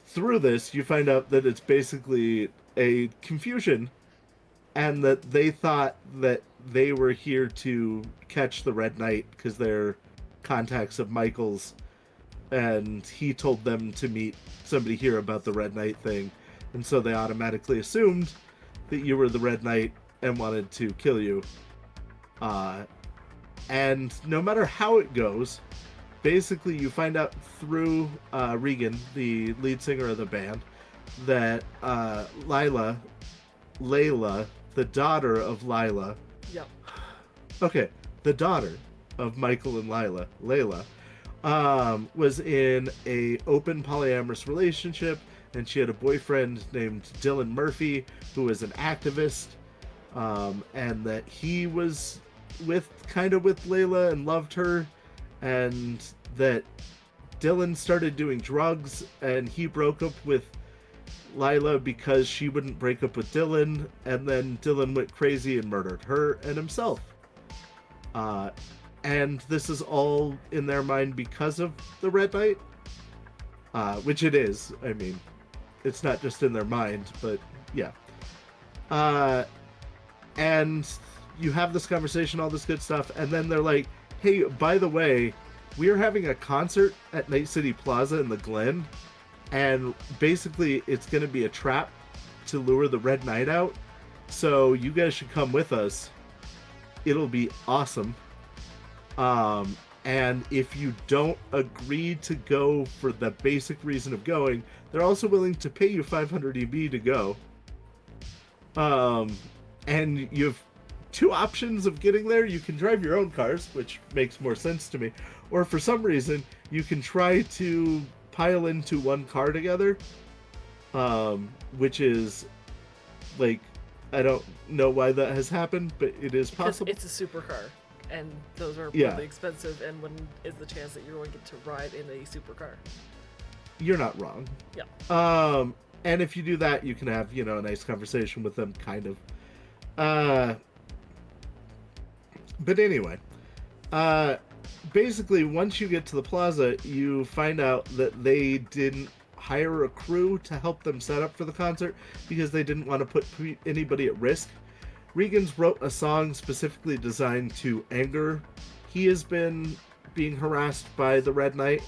through this, you find out that it's basically a confusion, and that they thought that they were here to catch the Red Knight because they're contacts of Michael's, and he told them to meet somebody here about the Red Knight thing, and so they automatically assumed that you were the Red Knight and wanted to kill you. And no matter how it goes, basically you find out through Regan, the lead singer of the band, that Layla, the daughter of Lila, Yep. okay, the daughter of Michael and Layla, was in a open polyamorous relationship, and she had a boyfriend named Dylan Murphy, who was an activist, and that he was with Layla and loved her, and that Dylan started doing drugs, and he broke up with Lila because she wouldn't break up with Dylan, and then Dylan went crazy and murdered her and himself. And this is all in their mind because of the Red Knight, which it is. I mean, it's not just in their mind, but yeah. And you have this conversation, all this good stuff, and then they're like, hey, by the way, we are having a concert at Night City Plaza in the Glen, and basically it's going to be a trap to lure the Red Knight out, so you guys should come with us. It'll be awesome. And if you don't agree to go for the basic reason of going, they're also willing to pay you 500 EB to go. And you have 2 options of getting there. You can drive your own cars, which makes more sense to me, or for some reason you can try to pile into one car together, which is like, I don't know why that has happened, but it is possible. Because it's a supercar, and those are Yeah. really expensive, and when is the chance that you're going to get to ride in a supercar? You're not wrong. Yeah. And if you do that, you can have, a nice conversation with them, kind of. But anyway, basically, once you get to the plaza, you find out that they didn't hire a crew to help them set up for the concert because they didn't want to put anybody at risk. Regan's wrote a song specifically designed to anger. He has been being harassed by the Red Knight,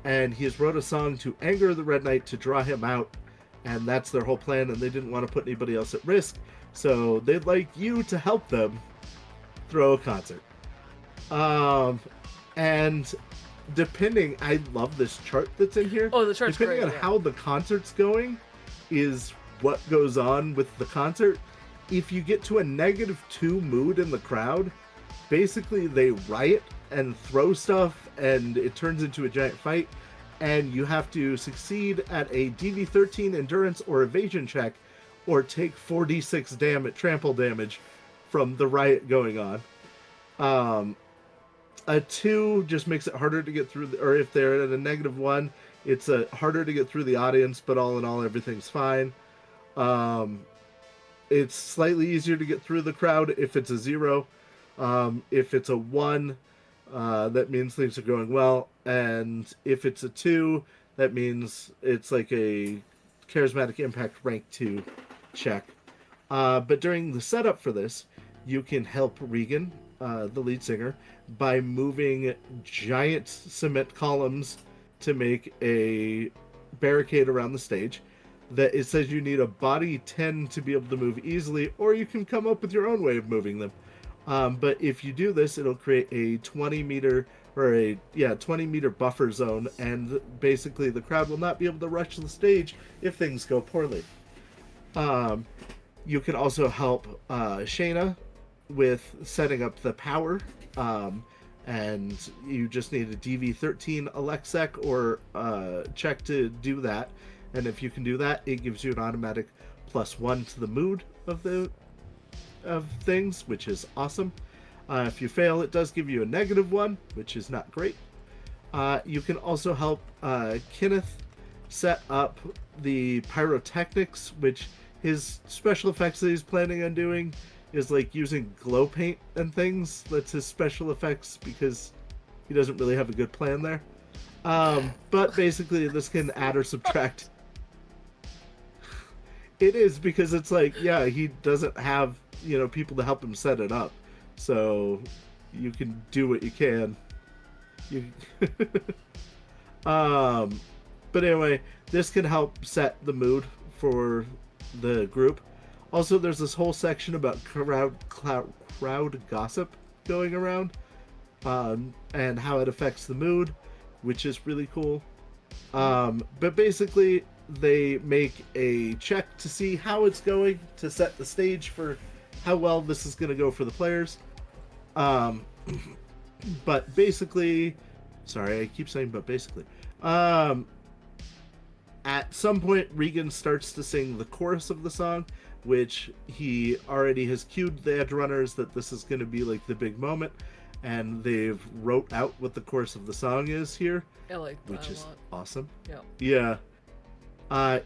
and he has wrote a song to anger the Red Knight to draw him out, and that's their whole plan, and they didn't want to put anybody else at risk, so they'd like you to help them throw a concert. And depending, I love this chart that's in here. Oh, the chart's depending great, on yeah. how the concert's going is what goes on with the concert. If you get to a -2 mood in the crowd, basically they riot and throw stuff and it turns into a giant fight, and you have to succeed at a DV13 endurance or evasion check or take 4d6 trample damage from the riot going on. A 2 just makes it harder to get through, or if they're at a -1, it's harder to get through the audience, but all in all, everything's fine. It's slightly easier to get through the crowd if it's a 0. If it's a 1, that means things are going well. And if it's a 2, that means it's like a charismatic impact rank 2 check. But during the setup for this, you can help Regan, the lead singer, by moving giant cement columns to make a barricade around the stage. That it says you need a body 10 to be able to move easily, or you can come up with your own way of moving them. But if you do this, it'll create a 20-meter or a 20-meter buffer zone, and basically the crowd will not be able to rush the stage if things go poorly. You can also help Shayna with setting up the power, and you just need a DV13 Alexec or check to do that. And if you can do that, it gives you an automatic +1 to the mood of things, which is awesome. If you fail, it does give you a -1, which is not great. You can also help Kenneth set up the pyrotechnics, which his special effects that he's planning on doing is like using glow paint and things. That's his special effects because he doesn't really have a good plan there. But basically, this can add or subtract. It is because it's like, yeah, he doesn't have, people to help him set it up. So you can do what you can. But anyway, this can help set the mood for the group. Also, there's this whole section about crowd gossip going around, and how it affects the mood, which is really cool. But basically, they make a check to see how it's going to set the stage for how well this is going to go for the players. But basically, sorry, I keep saying but basically. At some point, Regan starts to sing the chorus of the song, which he already has cued the edge runners that this is going to be like the big moment, and they've wrote out what the chorus of the song is here, which is awesome. Yeah.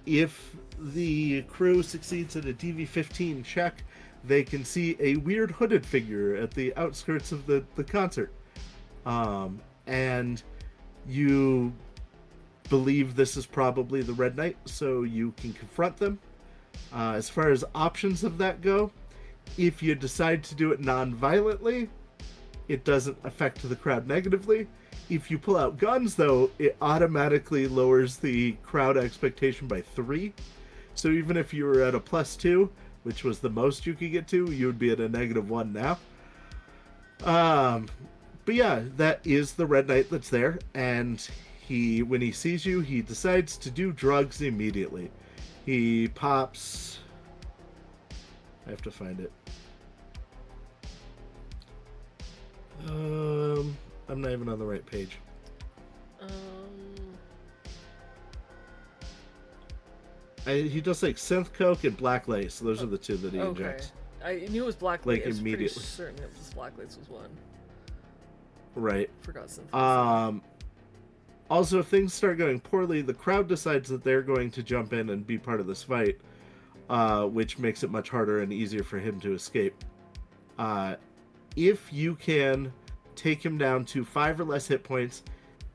If the crew succeeds at a DV15 check, they can see a weird hooded figure at the outskirts of the concert. And you believe this is probably the Red Knight, so you can confront them. As far as options of that go, if you decide to do it non-violently, it doesn't affect the crowd negatively. If you pull out guns, though, it automatically lowers the crowd expectation by 3. So even if you were at a +2, which was the most you could get to, you would be at a -1 now. But yeah, that is the Red Knight that's there, and when he sees you, he decides to do drugs immediately. He pops... I have to find it. I'm not even on the right page. He does like synth coke and black lace. Those are the two that he injects. I knew it was black like lace. I was immediately. pretty certain it was black lace was one. Right. Forgot synth. Also, if things start going poorly, the crowd decides that they're going to jump in and be part of this fight, which makes it much harder and easier for him to escape. If you can take him down to 5 or less hit points,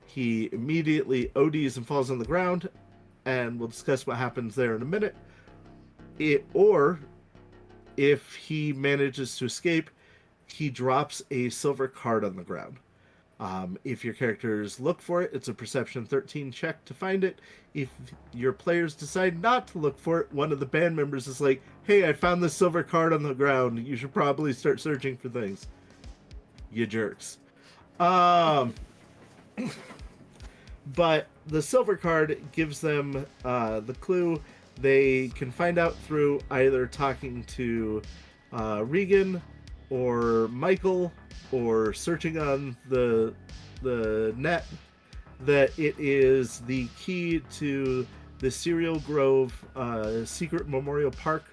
he immediately ODs and falls on the ground, and we'll discuss what happens there in a minute. Or if he manages to escape, he drops a silver card on the ground. If your characters look for it, it's a perception 13 check to find it. If your players decide not to look for it, one of the band members is like, hey, I found this silver card on the ground. You should probably start searching for things. You jerks. But the silver card gives them the clue. They can find out through either talking to Regan or Michael or searching on the net that it is the key to the Cereal Grove secret memorial park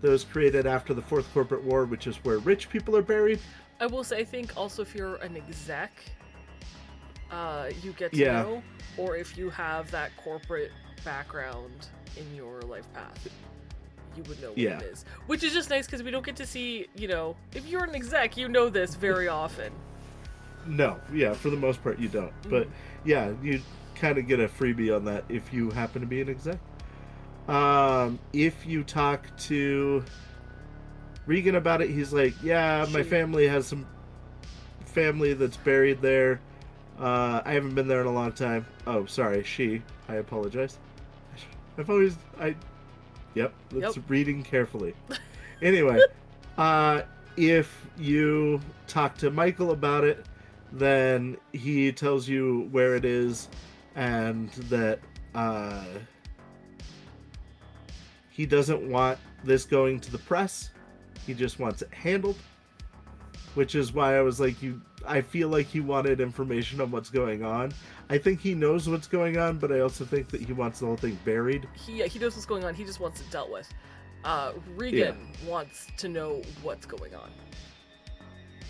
that was created after the Fourth Corporate War, which is where rich people are buried. I will say, I think also if you're an exec, you get to Yeah. know, or if you have that corporate background in your life path, you would know what Yeah. it is. Which is just nice because we don't get to see, if you're an exec, you know this very often. No, yeah, for the most part you don't. But yeah, you kind of get a freebie on that if you happen to be an exec. If you talk to Regan about it, he's like, yeah, my family has some family that's buried there. I haven't been there in a long time. Oh, sorry, she. I apologize. Yep, that's reading carefully. Anyway, if you talk to Michael about it, then he tells you where it is and that he doesn't want this going to the press. He just wants it handled. Which is why I was like, I feel like he wanted information on what's going on. I think he knows what's going on, but I also think that he wants the whole thing buried. He knows what's going on. He just wants it dealt with. Regan wants to know what's going on.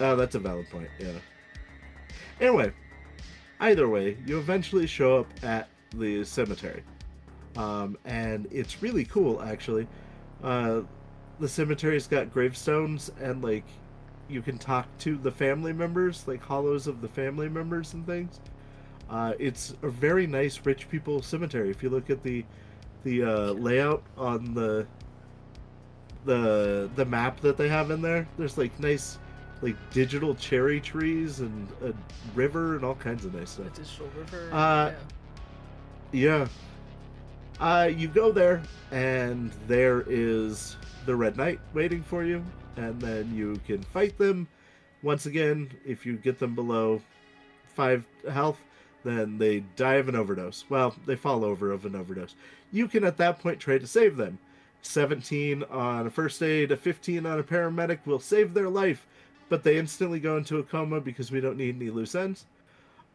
Oh, that's a valid point, yeah. Anyway, either way, you eventually show up at the cemetery. And it's really cool, actually. The cemetery's got gravestones, and, like, you can talk to the family members, like hollows of the family members and things. It's a very nice rich people cemetery. If you look at the layout on the map that they have in there, there's like nice like digital cherry trees and a river and all kinds of nice stuff. A digital river. Yeah. You go there and there is the Red Knight waiting for you, and then you can fight them. Once again, if you get them below 5 health, then they die of an overdose. Well, they fall over of an overdose. You can at that point try to save them. 17 on a first aid, a 15 on a paramedic will save their life, but they instantly go into a coma because we don't need any loose ends.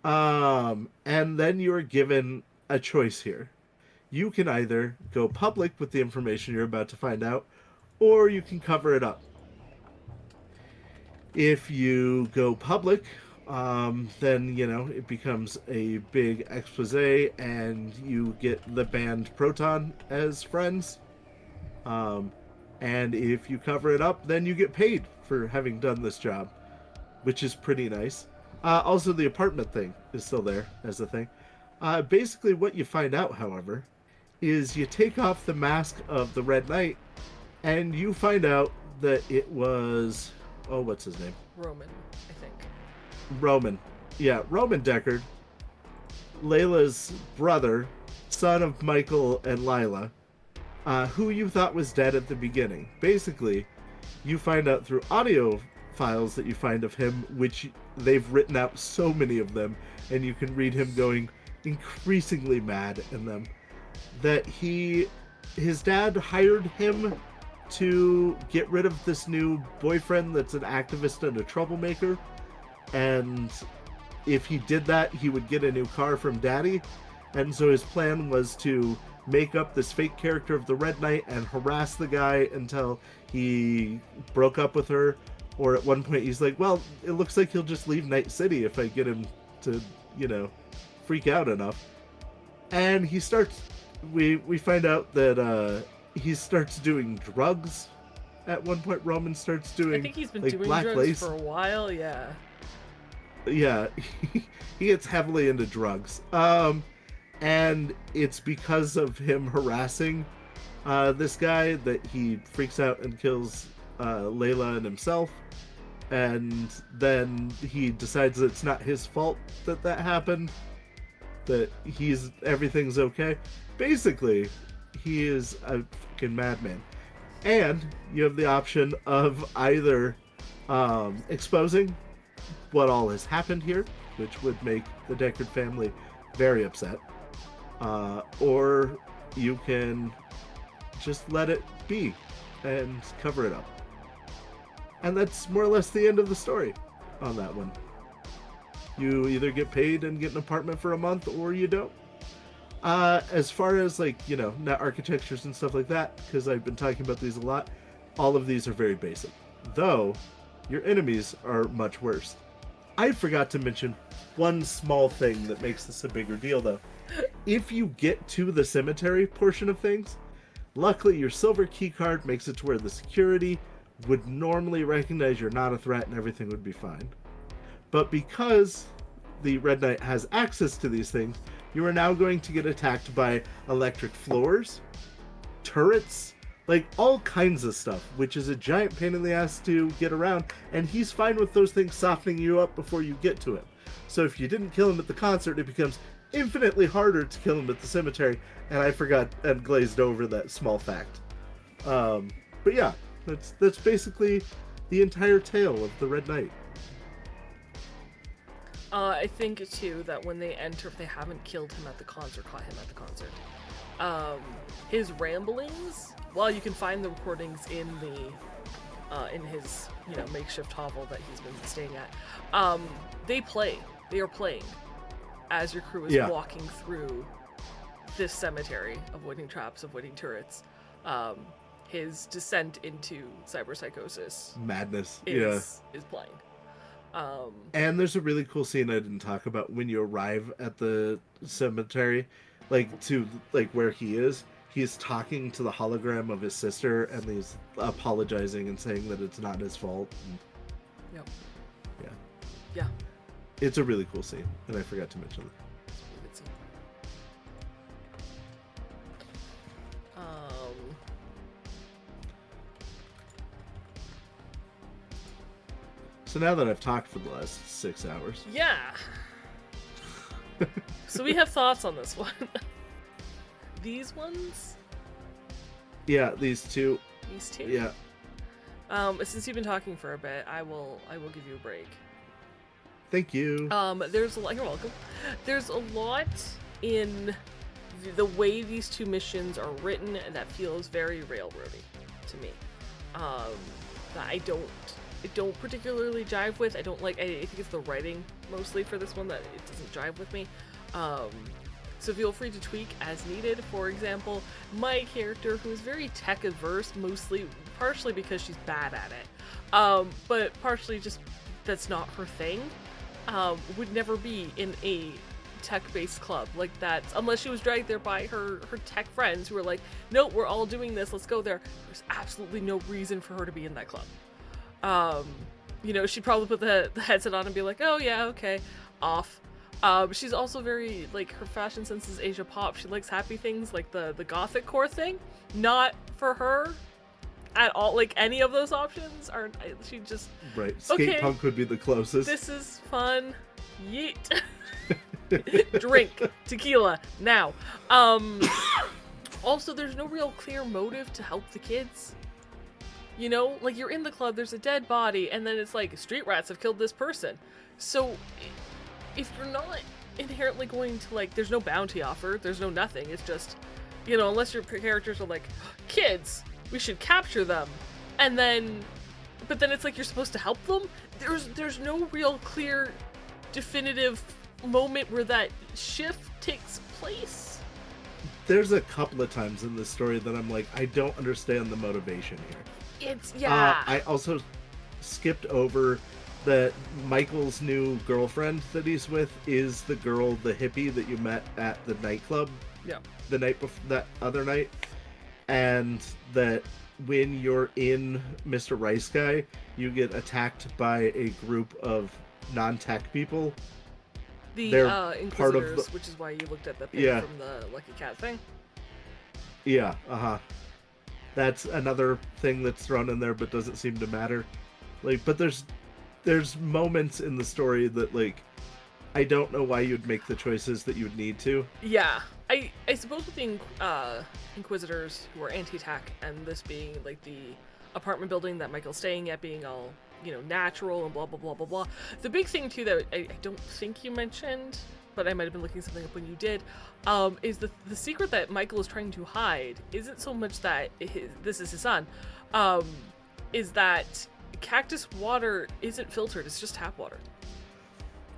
And then you are given a choice here. You can either go public with the information you're about to find out, or you can cover it up. If you go public, then, it becomes a big expose, and you get the band Proton as friends. And if you cover it up, then you get paid for having done this job, which is pretty nice. Also, the apartment thing is still there as a thing. Basically, what you find out, however, is you take off the mask of the Red Knight, and you find out that it was... Oh, what's his name? Roman, I think. Roman. Yeah, Roman Deckard, Layla's brother, son of Michael and Lila, who you thought was dead at the beginning. Basically, you find out through audio files that you find of him, which they've written out so many of them, and you can read him going increasingly mad in them, that his dad hired him to get rid of this new boyfriend that's an activist and a troublemaker, and if he did that, he would get a new car from daddy. And so his plan was to make up this fake character of the Red Knight and harass the guy until he broke up with her, or at one point he's like, well, it looks like he'll just leave Night City if I get him to, freak out enough. And he starts, we find out that he starts doing drugs. At one point, Roman starts doing, I think he's been like, doing black drugs lace for a while, yeah. Yeah, he gets heavily into drugs. And it's because of him harassing this guy that he freaks out and kills Layla and himself. And then he decides that it's not his fault that happened, that everything's okay. Basically, he is a fucking madman. And you have the option of either exposing what all has happened here, which would make the Deckard family very upset. Or you can just let it be and cover it up. And that's more or less the end of the story on that one. You either get paid and get an apartment for a month, or you don't. As far as net architectures and stuff like that, because I've been talking about these a lot, all of these are very basic. Though, your enemies are much worse. I forgot to mention one small thing that makes this a bigger deal, though. If you get to the cemetery portion of things, luckily your silver keycard makes it to where the security would normally recognize you're not a threat and everything would be fine. But because the Red Knight has access to these things, you are now going to get attacked by electric floors, turrets, all kinds of stuff, which is a giant pain in the ass to get around, and he's fine with those things softening you up before you get to him. So if you didn't kill him at the concert, it becomes infinitely harder to kill him at the cemetery, and I forgot and glazed over that small fact. But yeah, that's basically the entire tale of the Red Knight. I think too that when they enter, if they haven't killed him at the concert, caught him at the concert, his ramblings, while you can find the recordings in his makeshift hovel that he's been staying at, they are playing as your crew is walking through this cemetery, avoiding traps, avoiding turrets. His descent into cyberpsychosis madness is playing. And there's a really cool scene I didn't talk about when you arrive at the cemetery, where he is. He's talking to the hologram of his sister, and he's apologizing and saying that it's not his fault. Yep. Yeah. Yeah. It's a really cool scene, and I forgot to mention that. It's a really good scene. So now that I've talked for the last 6 hours. Yeah. So we have thoughts on this one. These ones? Yeah, these two. These two? Yeah. Since you've been talking for a bit, I will give you a break. Thank you. There's a lot. You're welcome. There's a lot in the way these two missions are written that feels very railroady to me. That I don't particularly jive with. I think it's the writing mostly for this one that it doesn't jive with me. So feel free to tweak as needed. For example, my character, who is very tech averse, partially because she's bad at it, but partially just that's not her thing, would never be in a tech-based club like that unless she was dragged there by her tech friends who were like, no, we're all doing this, let's go there. There's absolutely no reason for her to be in that club. She'd probably put the headset on and be like, oh yeah, okay, off. She's also very, her fashion sense is Asia pop. She likes happy things, like the gothic core thing. Not for her at all. Any of those options aren't, she just... Right, skate punk would be the closest. This is fun. Yeet. Drink. Tequila. Now. Also, there's no real clear motive to help the kids. You're in the club, there's a dead body, and then it's like, street rats have killed this person. So, if you're not inherently going to, there's no bounty offer, there's no nothing, it's just, unless your characters are like, kids, we should capture them, and then, but then it's like you're supposed to help them? There's no real clear, definitive moment where that shift takes place. There's a couple of times in this story that I'm like, I don't understand the motivation here. I also skipped over that Michael's new girlfriend that he's with is the hippie that you met at the nightclub. Yeah. The night before, that other night. And that when you're in Mr. Rice Guy, you get attacked by a group of non-tech people. They're Inquisitors, which is why you looked at the thing from the Lucky Cat thing. Yeah, That's another thing that's thrown in there, but doesn't seem to matter. But there's moments in the story that, I don't know why you'd make the choices that you'd need to. Yeah. I suppose with the Inquisitors who are anti-tech, and this being, the apartment building that Michael's staying at being all, natural and blah blah blah blah blah. The big thing too that I don't think you mentioned, but I might have been looking something up when you did, is the secret that Michael is trying to hide isn't so much that this is his son, is that cactus water isn't filtered, it's just tap water.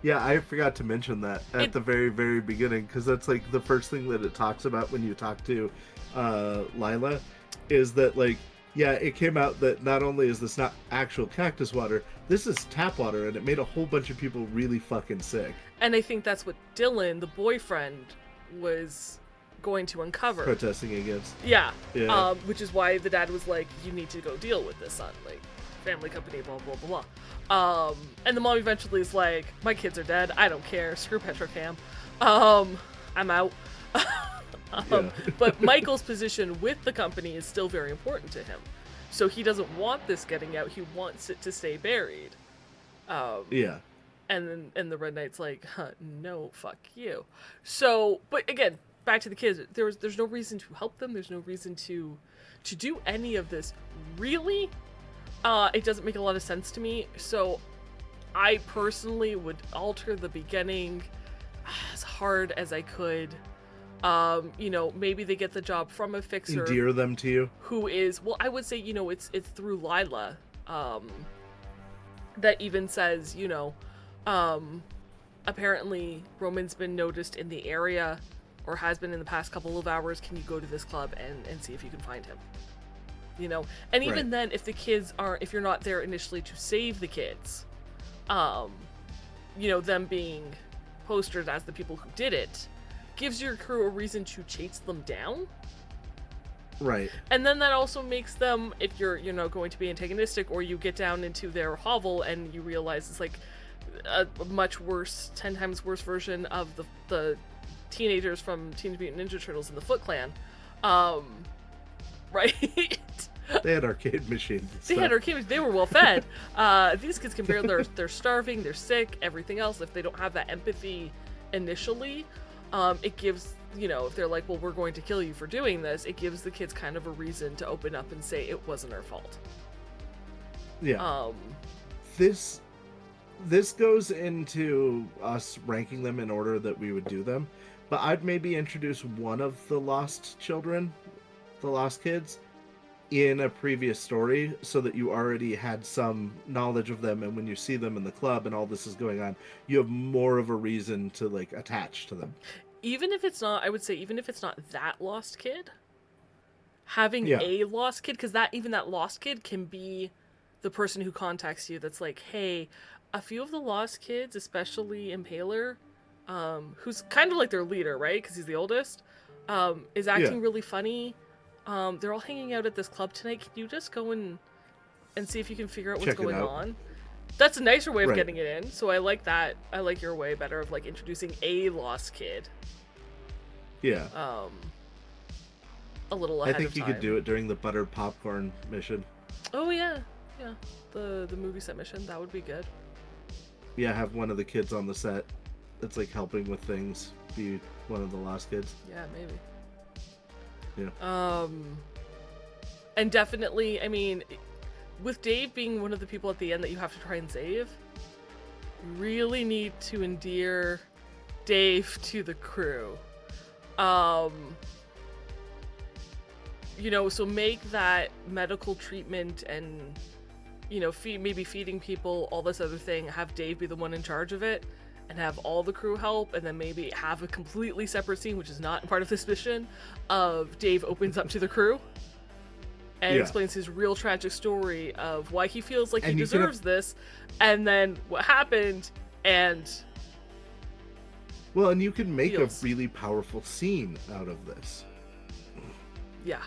Yeah, I forgot to mention that at the very, very beginning, because that's like the first thing that it talks about when you talk to Lila, is that like, yeah, it came out that not only is this not actual cactus water, this is tap water, and it made a whole bunch of people really fucking sick. And I think that's what Dylan, the boyfriend, was going to uncover. Protesting against. Yeah. Yeah. Which is why the dad was like, you need to go deal with this, son. Like, family company, blah, blah, blah, blah. And the mom eventually is like, my kids are dead. I don't care. Screw Petrocam. I'm out. But Michael's position with the company is still very important to him. So he doesn't want this getting out. He wants it to stay buried. Yeah. And the Red Knight's like, no, fuck you. So, but again, back to the kids. There's no reason to help them. There's no reason to do any of this. Really, it doesn't make a lot of sense to me. So I personally would alter the beginning as hard as I could. Maybe they get the job from a fixer. Endear them to you. Who is, well, I would say, it's through Lila, that even says, apparently Roman's been noticed in the area, or has been in the past couple of hours. Can you go to this club and see if you can find him? And even right. then, if you're not there initially to save the kids, them being postered as the people who did it, gives your crew a reason to chase them down. Right. And then that also makes them, if you're, going to be antagonistic, or you get down into their hovel and you realize it's like a much worse, 10 times worse version of the teenagers from Teenage Mutant Ninja Turtles in the Foot Clan. Right? They had arcade machines. They were well fed. These kids can barely, they're starving, they're sick, everything else. If they don't have that empathy initially, it gives, if they're like, well, we're going to kill you for doing this, it gives the kids kind of a reason to open up and say it wasn't our fault. Yeah. This goes into us ranking them in order that we would do them, but I'd maybe introduce one of the lost children, the lost kids, in a previous story, so that you already had some knowledge of them, and when you see them in the club and all this is going on, you have more of a reason to like attach to them. Even if it's not, I would say, even if it's not that lost kid, having a lost kid, because that lost kid can be the person who contacts you that's like, hey, a few of the lost kids, especially Impaler, who's kind of like their leader, right? Because he's the oldest, is acting really funny. They're all hanging out at this club tonight. Can you just go and see if you can figure out what's going on? That's a nicer way of getting it in. So I like that. I like your way better of like introducing a lost kid. Yeah. A little ahead of time. I think you could do it during the buttered popcorn mission. Oh yeah. The movie set mission, that would be good. Yeah, have one of the kids on the set that's like helping with things be one of the lost kids. Yeah, maybe. Yeah. And definitely, I mean, with Dave being one of the people at the end that you have to try and save, you really need to endear Dave to the crew. So make that medical treatment and, maybe feeding people, all this other thing, have Dave be the one in charge of it, and have all the crew help, and then maybe have a completely separate scene, which is not part of this mission, of Dave opens up to the crew and explains his real tragic story of why he feels like he deserves this, and then what happened, and... Well, and you can make a really powerful scene out of this. Yeah.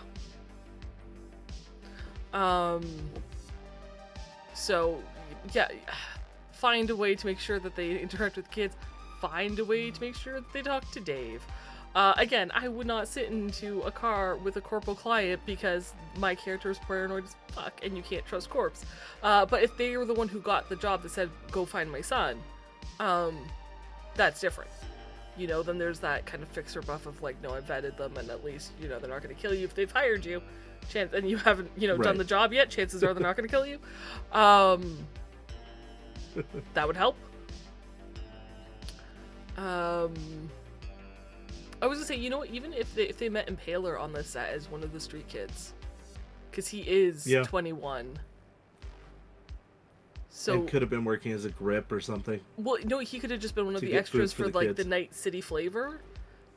So, yeah, find a way to make sure that they interact with kids. Find a way to make sure that they talk to Dave. Again, I would not sit into a car with a corporal client because my character is paranoid as fuck and you can't trust corpse. But if they were the one who got the job that said, go find my son, that's different. Then there's that kind of fixer buff of like, no, I vetted them and at least, they're not going to kill you if they've hired you. And you haven't, done the job yet, chances are they're not going to kill you. That would help. I was gonna say, you know what? Even if they met Impaler on the set as one of the street kids, because he is 21. So it could have been working as a grip or something. Well, no, he could have just been one of the extras for like the night city flavor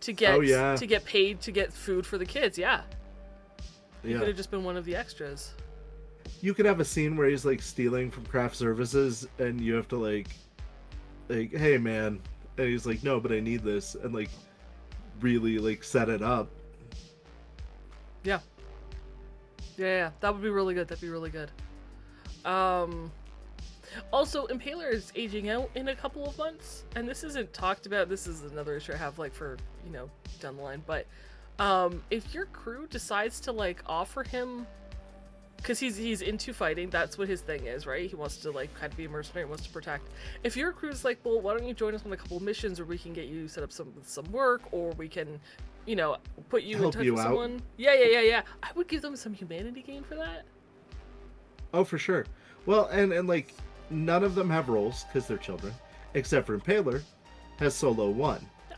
to get to get paid to get food for the kids. Yeah. He could have just been one of the extras. You could have a scene where he's like stealing from craft services, and you have to like, hey man, and he's like, no, but I need this, and like, really like set it up. Yeah. Yeah, that would be really good. That'd be really good. Also, Impaler is aging out in a couple of months, and this isn't talked about. This is another issue I have, like, for, down the line. But if your crew decides to, like, offer him, because he's into fighting, that's what his thing is, right? He wants to, like, kind of be a mercenary, wants to protect. If your crew's like, well, why don't you join us on a couple of missions, or we can get you set up some work, or we can, put you in touch with someone. Yeah. I would give them some humanity gain for that. Oh, for sure. Well, and like, none of them have roles because they're children, except for Impaler has solo 1. Yeah.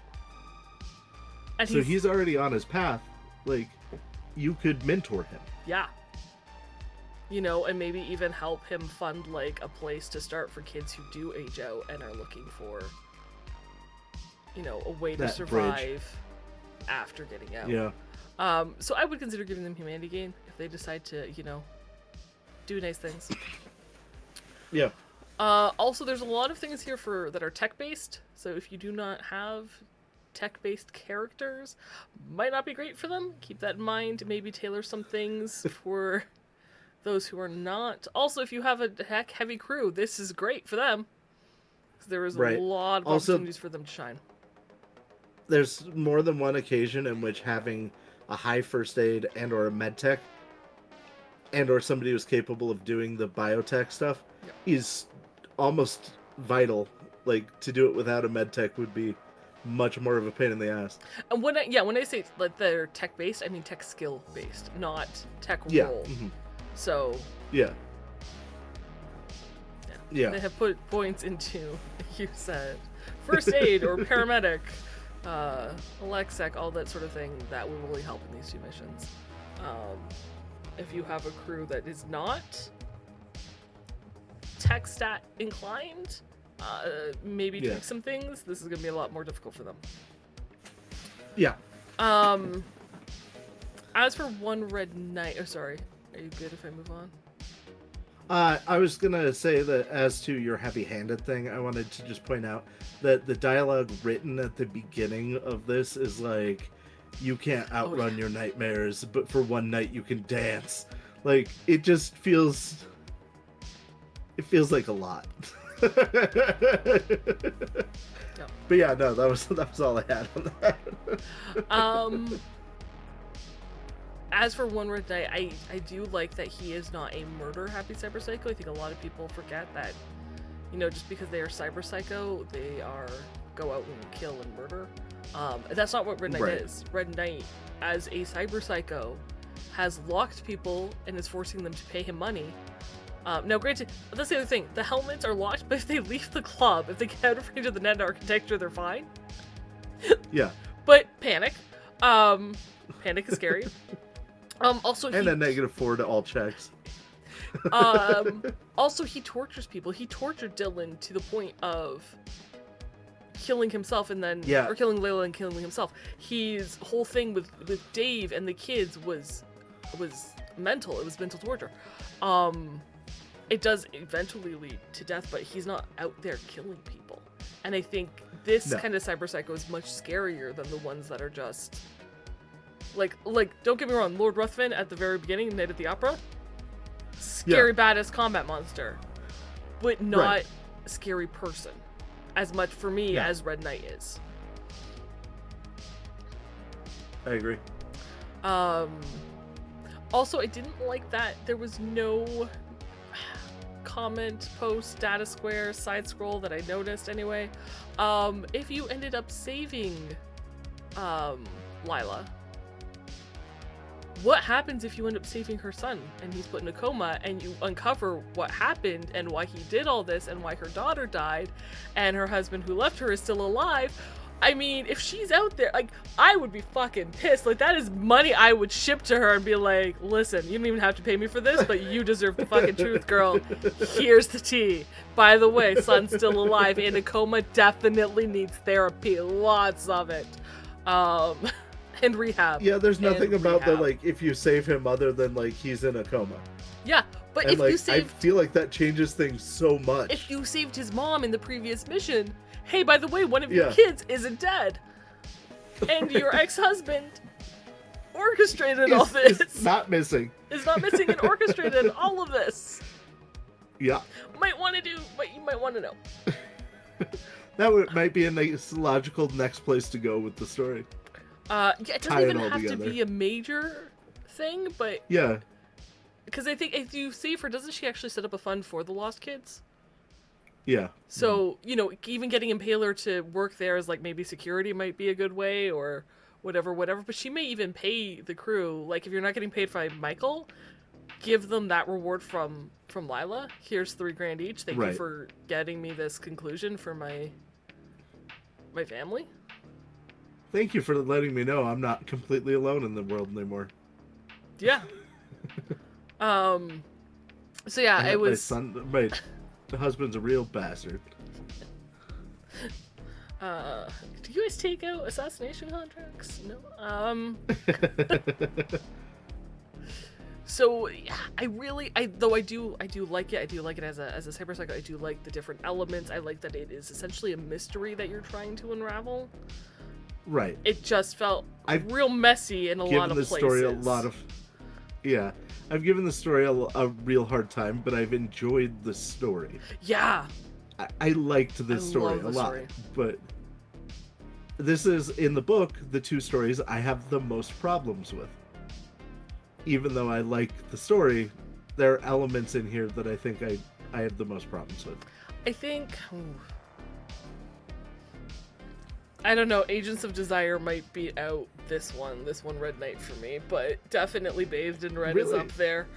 And so he's already on his path. Like, you could mentor him. Yeah. And maybe even help him fund, like, a place to start for kids who do age out and are looking for, a way to survive bridge after getting out. Yeah. So I would consider giving them humanity gain if they decide to, do nice things. Yeah. Also, there's a lot of things here that are tech-based, so if you do not have tech-based characters, might not be great for them. Keep that in mind. Maybe tailor some things for those who are not. Also, if you have a tech-heavy crew, this is great for them. There is a lot of opportunities for them to shine. There's more than one occasion in which having a high first aid and or a med tech and or somebody who's capable of doing the biotech stuff is almost vital. Like, to do it without a med tech would be much more of a pain in the ass. And when I say like they're tech based, I mean tech skill based, not tech role. Mm-hmm. So yeah, they have put points into, you said, first aid or paramedic, Alexec, all that sort of thing that will really help in these 2 missions. If you have a crew that is not tech stat inclined, maybe tweak some things. This is going to be a lot more difficult for them. Yeah. As for One Red Night, sorry, are you good if I move on? I was going to say that as to your heavy-handed thing, I wanted to just point out that the dialogue written at the beginning of this is like, you can't outrun your nightmares, but for one night you can dance. Like, it just feels... It feels like a lot. But yeah, no, that was all I had on that. As for One Red Night, I do like that he is not a murder-happy cyber psycho. I think a lot of people forget that, just because they are cyber psycho, they go out and kill and murder. That's not what Red Knight is. Red Knight, as a cyber psycho, has locked people and is forcing them to pay him money. Now, granted, that's the other thing. The helmets are locked, but if they leave the club, if they get out of range of the net architecture, they're fine. Yeah. But panic. Panic is scary. Also, and a -4 to all checks. Also, he tortures people. He tortured Dylan to the point of killing himself and then or killing Layla and killing himself. His whole thing with Dave and the kids was mental. It was mental torture. It does eventually lead to death, but he's not out there killing people. And I think this kind of cyber psycho is much scarier than the ones that are just like don't get me wrong, Lord Ruthven at the very beginning, Night at the Opera, scary badass combat monster, but not a scary person as much for me as Red Knight is. I agree. Also, I didn't like that there was no comment, post, status square, side scroll that I noticed anyway. If you ended up saving Lila, what happens if you end up saving her son and he's put in a coma, and you uncover what happened and why he did all this and why her daughter died and her husband who left her is still alive? I mean, if she's out there, like, I would be fucking pissed. Like, that is money I would ship to her and be like, listen, you don't even have to pay me for this, but you deserve the fucking truth, girl. Here's the tea. By the way, son's still alive, in a coma, definitely needs therapy. Lots of it. And rehab. Yeah, there's nothing about rehab. the, like, if you save him other than, like, he's in a coma. Yeah, but And, if like, you saved... I feel like that changes things so much. If you saved his mom in the previous mission, hey, by the way, one of your Yeah. kids isn't dead. And your ex-husband orchestrated all this. Is not missing. Is not missing and orchestrated all of this. Yeah. Might want to do what you might want to know. That might be a nice, logical next place to go with the story. Yeah, it doesn't Tie it even all have together. to be a major thing, but... Yeah. Because I think if you save her, doesn't she actually set up a fund for the lost kids? Yeah. So, you know, even getting Impaler to work there is like maybe security might be a good way or whatever. But she may even pay the crew. Like, if you're not getting paid by Michael, give them that reward from Lila. Here's $3,000 each. Thank you for getting me this conclusion for my family. Thank you for letting me know I'm not completely alone in the world anymore. Yeah. So yeah, it was... My husband's a real bastard. Do you guys take out assassination contracts? No. So yeah, I do like it. I do like it as a cyberpsycho. I do like the different elements. I like that it is essentially a mystery that you're trying to unravel. Right. It just felt real messy in a lot of places. I've given the story a lot of... Yeah. I've given the story a real hard time, but I've enjoyed the story. Yeah. I liked this story a lot. But this is, in the book, the two stories I have the most problems with. Even though I like the story, there are elements in here that I think I have the most problems with. I think... I don't know, Agents of Desire might beat out this one Red Knight for me, but definitely Bathed in Red is up there.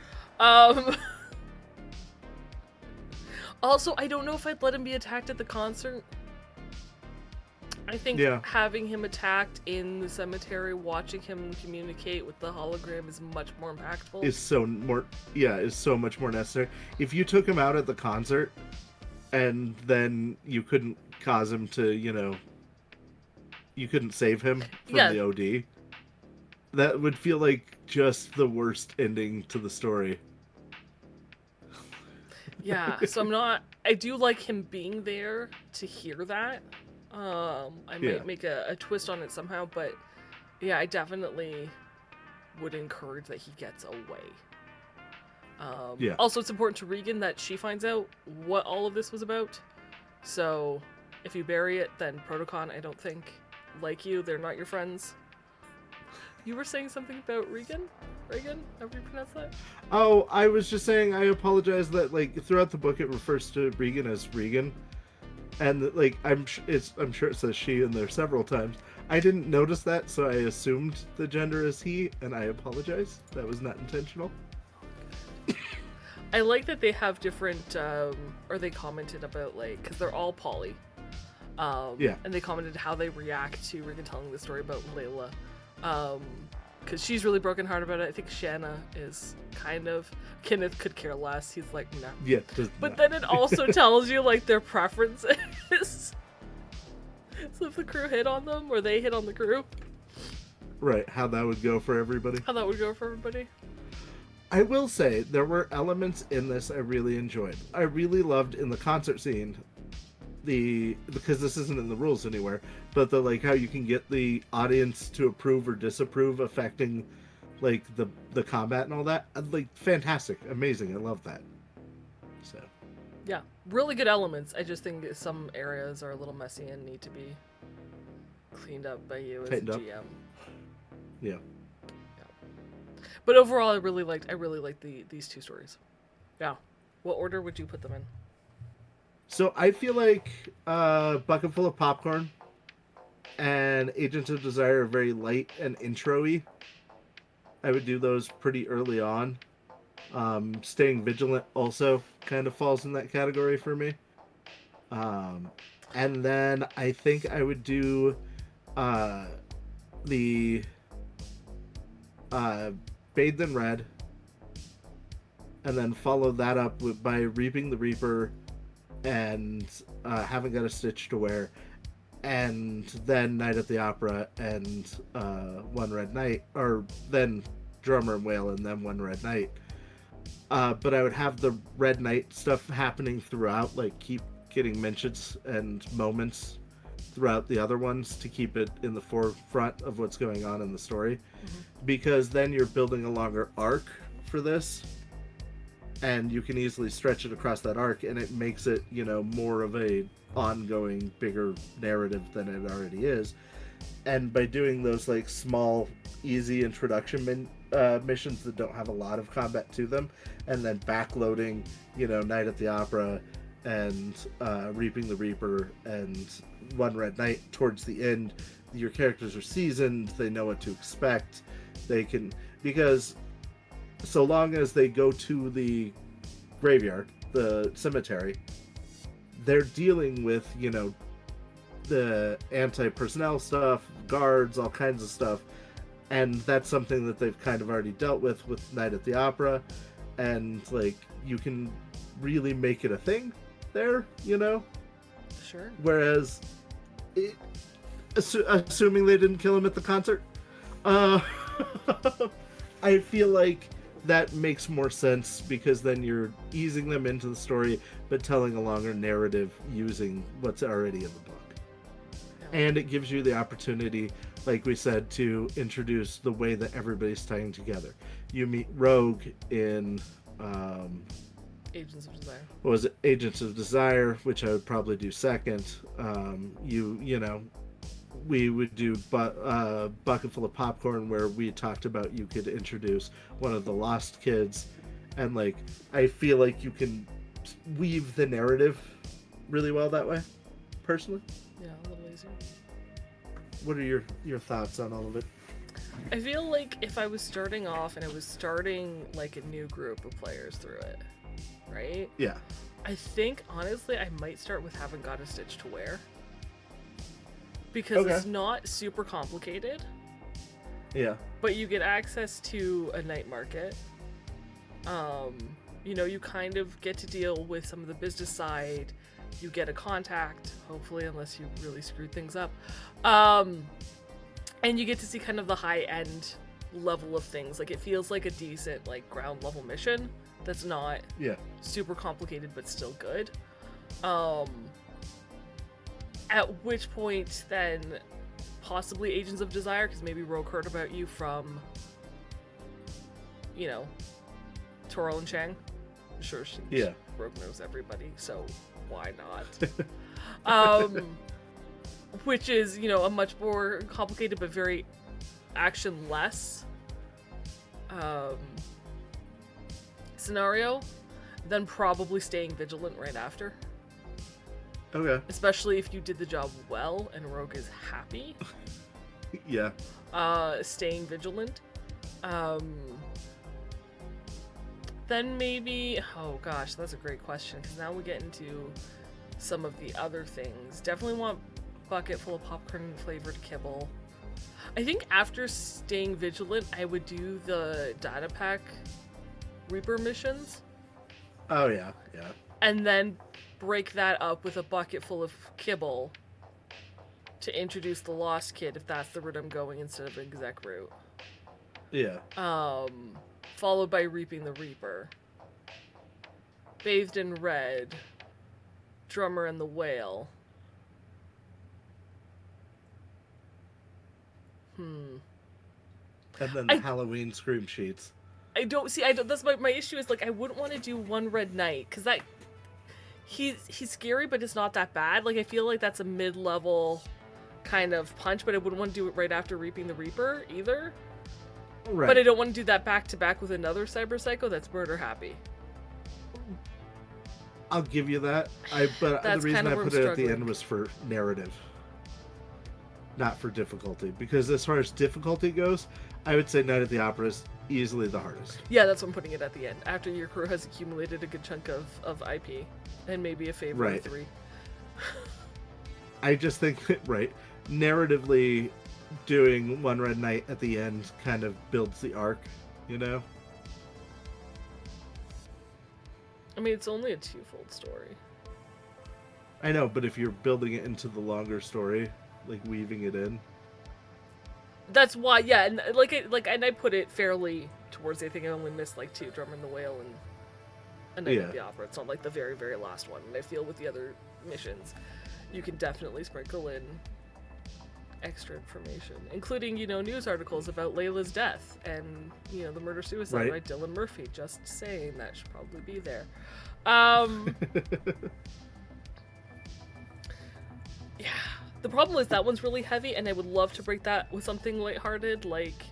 Also, I don't know if I'd let him be attacked at the concert. I think having him attacked in the cemetery, watching him communicate with the hologram is much more impactful. Is so much more necessary. If you took him out at the concert, and then you couldn't cause him to, you couldn't save him from the OD, that would feel like just the worst ending to the story. Yeah, so I do like him being there to hear that. I might make a twist on it somehow, but yeah, I definitely would encourage that he gets away. Also, it's important to Regan that she finds out what all of this was about. So, if you bury it, then Protocon, I don't think, like you, they're not your friends. You were saying something about Regan? Regan? However you pronounce that? Oh, I was just saying I apologize that, like, throughout the book it refers to Regan as Regan. And, like, I'm sure it says she in there several times. I didn't notice that, so I assumed the gender is he, and I apologize. That was not intentional. I like that they have different, or they commented about, like, because they're all poly. And they commented how they react to Regan telling the story about Layla. Because she's really brokenhearted about it. I think Shanna is kind of... Kenneth could care less. He's like, no. Yeah. But then it also tells you, like, their preferences. So if the crew hit on them, or they hit on the crew. Right, how that would go for everybody. I will say, there were elements in this I really enjoyed. I really loved in the concert scene, because this isn't in the rules anywhere, but like how you can get the audience to approve or disapprove, affecting like the combat and all that. Like, fantastic, amazing. I love that. So yeah, really good elements. I just think some areas are a little messy and need to be cleaned up by you as a GM. Yeah. But overall, I really liked these two stories. Yeah. What order would you put them in? So I feel like Bucket Full of Popcorn and Agents of Desire are very light and intro-y. I would do those pretty early on. Staying vigilant also kind of falls in that category for me. Um, and then I think I would do uh, the uh, Bathed in Red, and then follow that up by Reaping the Reaper and Haven't Got a Stitch to Wear, and then Night at the Opera and One Red Night, or then Drummer and Whale and then One Red Night. But I would have the Red Knight stuff happening throughout, like keep getting mentions and moments throughout the other ones to keep it in the forefront of what's going on in the story. Mm-hmm. Because then you're building a longer arc for this, and you can easily stretch it across that arc, and it makes it, you know, more of a ongoing, bigger narrative than it already is. And by doing those like small, easy introduction missions that don't have a lot of combat to them, and then backloading, you know, Night at the Opera and Reaping the Reaper and One Red Night towards the end, your characters are seasoned, they know what to expect, they can, because so long as they go to the graveyard, the cemetery, they're dealing with, you know, the anti-personnel stuff, guards, all kinds of stuff, and that's something that they've kind of already dealt with Night at the Opera, and like you can really make it a thing there, you know. Sure. Whereas, assuming they didn't kill him at the concert, I feel like that makes more sense because then you're easing them into the story, but telling a longer narrative using what's already in the book. And it gives you the opportunity, like we said, to introduce the way that everybody's tying together. You meet Rogue in Agents of Desire. What was it? Agents of Desire, which I would probably do second. You know, we would do Bucket Full of Popcorn, where we talked about you could introduce one of the Lost Kids, and like I feel like you can weave the narrative really well that way, personally. Yeah, a little easier. What are your thoughts on all of it? I feel like if I was starting off and I was starting like a new group of players through it, right? Yeah. I think honestly I might start with Haven't Got a Stitch to Wear. Because it's not super complicated. Yeah. But you get access to a night market. You know, you kind of get to deal with some of the business side. You get a contact, hopefully, unless you really screwed things up. And you get to see kind of the high-end level of things. Like, it feels like a decent, like, ground-level mission that's not super complicated but still good. At which point, then, possibly Agents of Desire, because maybe Rogue heard about you from, you know, Toro and Chang. I'm sure Rogue knows everybody, so why not? Which is, you know, a much more complicated but very action-less scenario than probably staying vigilant right after. Okay. Especially if you did the job well and Rogue is happy. Yeah. Staying vigilant. Then maybe... Oh gosh, that's a great question, because now we get into some of the other things. Definitely want Bucket Full of Popcorn flavored kibble. I think after staying vigilant, I would do the data pack Reaper missions. Oh yeah, yeah. And then break that up with a bucket full of kibble to introduce the Lost Kid, if that's the route I'm going instead of exec route. Yeah. Followed by Reaping the Reaper. Bathed in Red. Drummer and the Whale. And then the Halloween Scream Sheets. That's my issue is, like, I wouldn't want to do One Red Night, because that... He's scary, but it's not that bad. Like, I feel like that's a mid-level kind of punch, but I wouldn't want to do it right after Reaping the Reaper, either. Right. But I don't want to do that back-to-back with another Cyber Psycho that's murder-happy. I'll give you that. But the reason I put it at the end was for narrative. not for difficulty. Because as far as difficulty goes, I would say Night at the Opera is easily the hardest. Yeah, that's what I'm putting it at the end. After your crew has accumulated a good chunk of IP. And maybe a favor Right. of 3. I just think, right, narratively, doing One Red Night at the end kind of builds the arc, you know? I mean, it's only a 2-fold story. I know, but if you're building it into the longer story, like weaving it in. That's why, yeah, and and I put it fairly towards. I think I only missed like 2, Drummer and the Whale and A Night at the Opera. It's not like the very, very last one. And I feel with the other missions, you can definitely sprinkle in extra information, including, news articles about Layla's death and, the murder-suicide by Dylan Murphy. Just saying, that should probably be there. Yeah. The problem is that one's really heavy, and I would love to break that with something lighthearted, like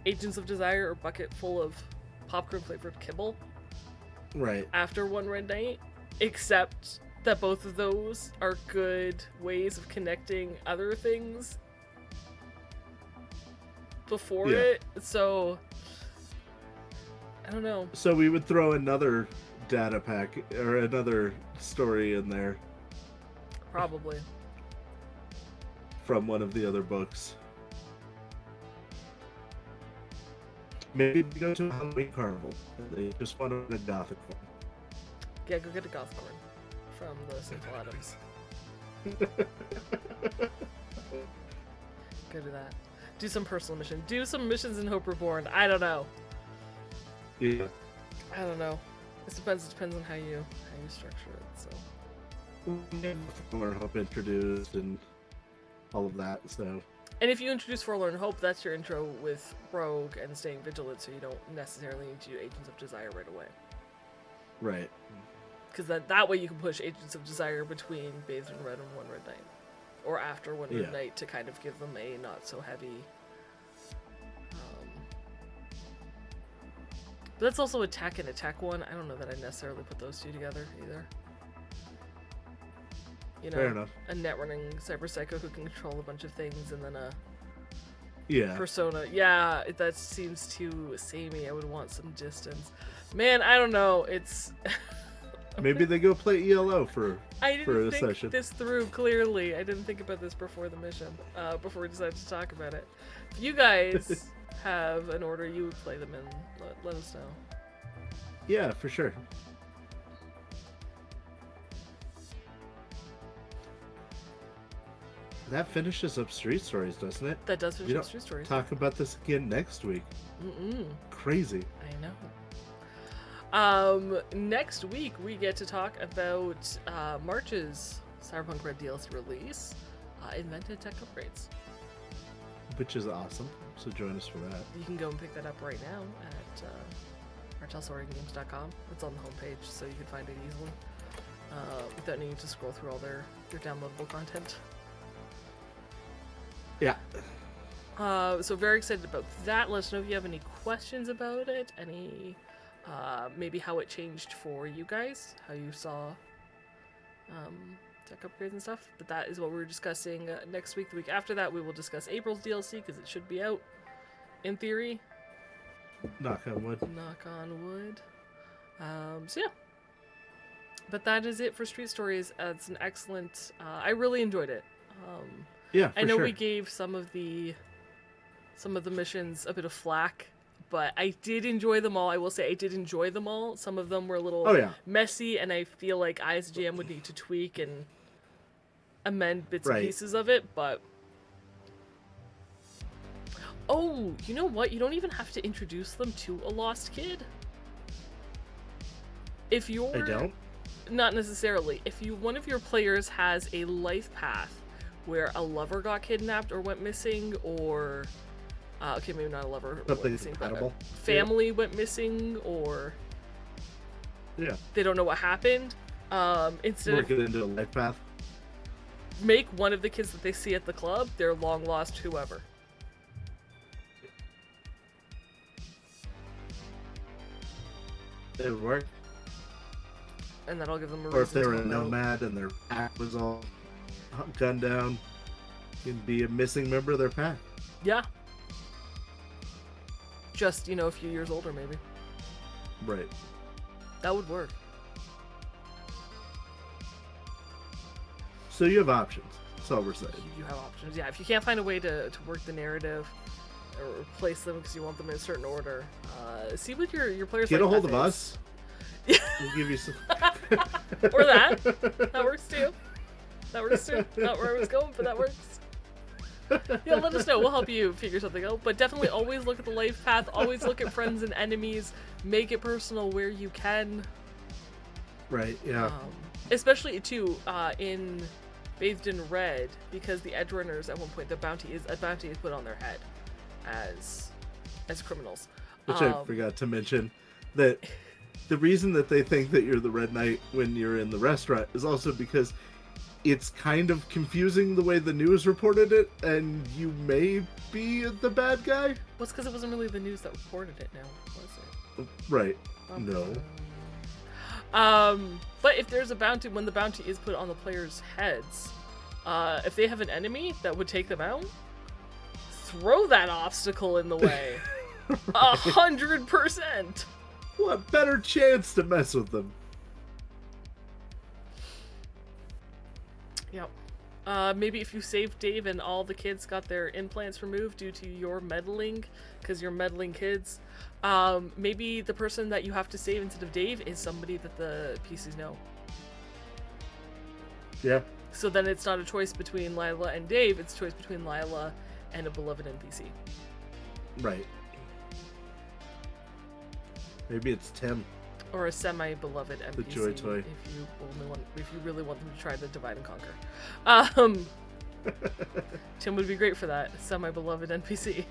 Agents of Desire or Bucket Full of Popcorn-Flavored Kibble. Right. After One Red Night, except that both of those are good ways of connecting other things before it. So, I don't know. So we would throw another data pack or another story in there. Probably. From one of the other books. Maybe we go to a Halloween carnival. They just want a gothic one. Yeah, go get a goth corn from the Simple Adams. Go do that. Do some personal mission. Do some missions in Hope Reborn. I don't know. Yeah. I don't know. It depends on how you structure it. So. Learn Hope introduced and all of that. So. And if you introduce Forlorn Hope, that's your intro with Rogue and staying vigilant, so you don't necessarily need to do Agents of Desire right away. Right. Because that way you can push Agents of Desire between Bathed in Red and One Red Night. Or after One Red Night to kind of give them a not so heavy... But that's also a tech and a tech one. I don't know that I necessarily put those two together either. Fair enough. A net running cyber psycho who can control a bunch of things, and then a persona. Yeah, that seems too samey. I would want some distance. Man, I don't know. It's maybe they go play ELO for I didn't a think session. this through clearly. I didn't think about this before the mission. Before we decided to talk about it. If you guys have an order you would play them in, let us know. Yeah, for sure. That finishes up Street Stories, doesn't it? That does finish up Street Stories. Talk about this again next week. Crazy. I know. Next week we get to talk about March's Cyberpunk RED DLC release, Invented Tech Upgrades. Which is awesome. So join us for that. You can go and pick that up right now at Talsoriangames.com. It's on the homepage, so you can find it easily without needing to scroll through all their downloadable content. Yeah. So very excited about that. Let us know if you have any questions about it, any maybe how it changed for you guys, how you saw tech upgrades and stuff. But that is what we're discussing next week. The week after that, we will discuss April's DLC because it should be out in theory. Knock on wood. Knock on wood. So yeah. But that is it for Street Stories. It's an excellent. I really enjoyed it. Yeah, for I know sure. we gave some of the missions a bit of flack, but I did enjoy them all. I will say I did enjoy them all. Some of them were a little messy, and I feel like I as a GM would need to tweak and amend bits and pieces of it, but... Oh, you know what? You don't even have to introduce them to a lost kid. If you're... I don't? Not necessarily. If one of your players has a life path where a lover got kidnapped or went missing, or okay, maybe not a lover went missing, but a family went missing, or they don't know what happened. Instead Work it into a life path. Make one of the kids that they see at the club their long lost whoever. It would work. And that'll give them a Or if reason they were to a nomad and their pack was all gunned down. can be a missing member of their pack. Yeah. Just, a few years older, maybe. Right. That would work. So you have options. That's all we're saying. You have options. Yeah, if you can't find a way to work the narrative or replace them because you want them in a certain order, see what your players Get like a hold of methods. us. We'll give you some. Or that. That works too. That works too. Not where I was going, but that works. Yeah, let us know. We'll help you figure something out. But definitely always look at the life path. Always look at friends and enemies. Make it personal where you can. Right, yeah. Especially, too, in Bathed in Red, because the edge runners at one point, a bounty is put on their head as criminals. Which I forgot to mention, that the reason that they think that you're the Red Knight when you're in the restaurant is also because it's kind of confusing the way the news reported it, and you may be the bad guy. Well, it's because it wasn't really the news that reported it now, was it? Right. No. But if there's a bounty, when the bounty is put on the players' heads, if they have an enemy that would take them out, throw that obstacle in the way. 100%. What better chance to mess with them? Yep. Maybe if you saved Dave and all the kids got their implants removed due to your meddling, because you're meddling kids, maybe the person that you have to save instead of Dave is somebody that the PCs know. Yeah. So then it's not a choice between Lila and Dave, it's a choice between Lila and a beloved NPC. Right. Maybe it's Tim. Or a semi-beloved NPC. The Joy Toy. If you really want them to try the divide and conquer. Tim would be great for that. Semi-beloved NPC.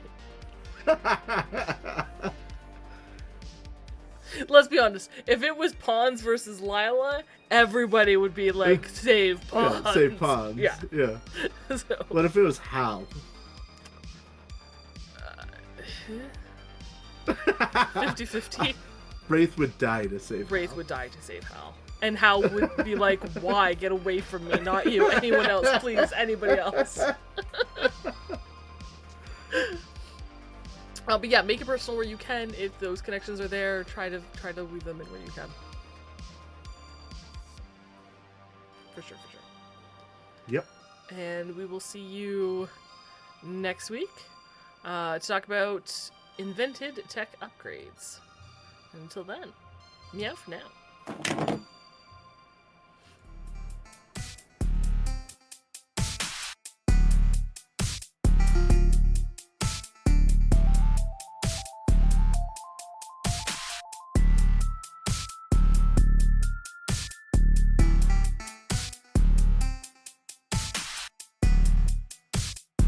Let's be honest. If it was Pawns versus Lila, everybody would be like, save Pawns. Yeah, save Pawns. Yeah. Yeah. So, What if it was Hal? 50-50. Wraith would die to save Wraith Hal. would die to save Hal. And Hal would be like, why? Get away from me, not you. Anyone else, please. Anybody else. But yeah, make it personal where you can. If those connections are there, try to weave them in where you can. For sure. Yep. And we will see you next week to talk about invented tech upgrades. Until then, meow for now.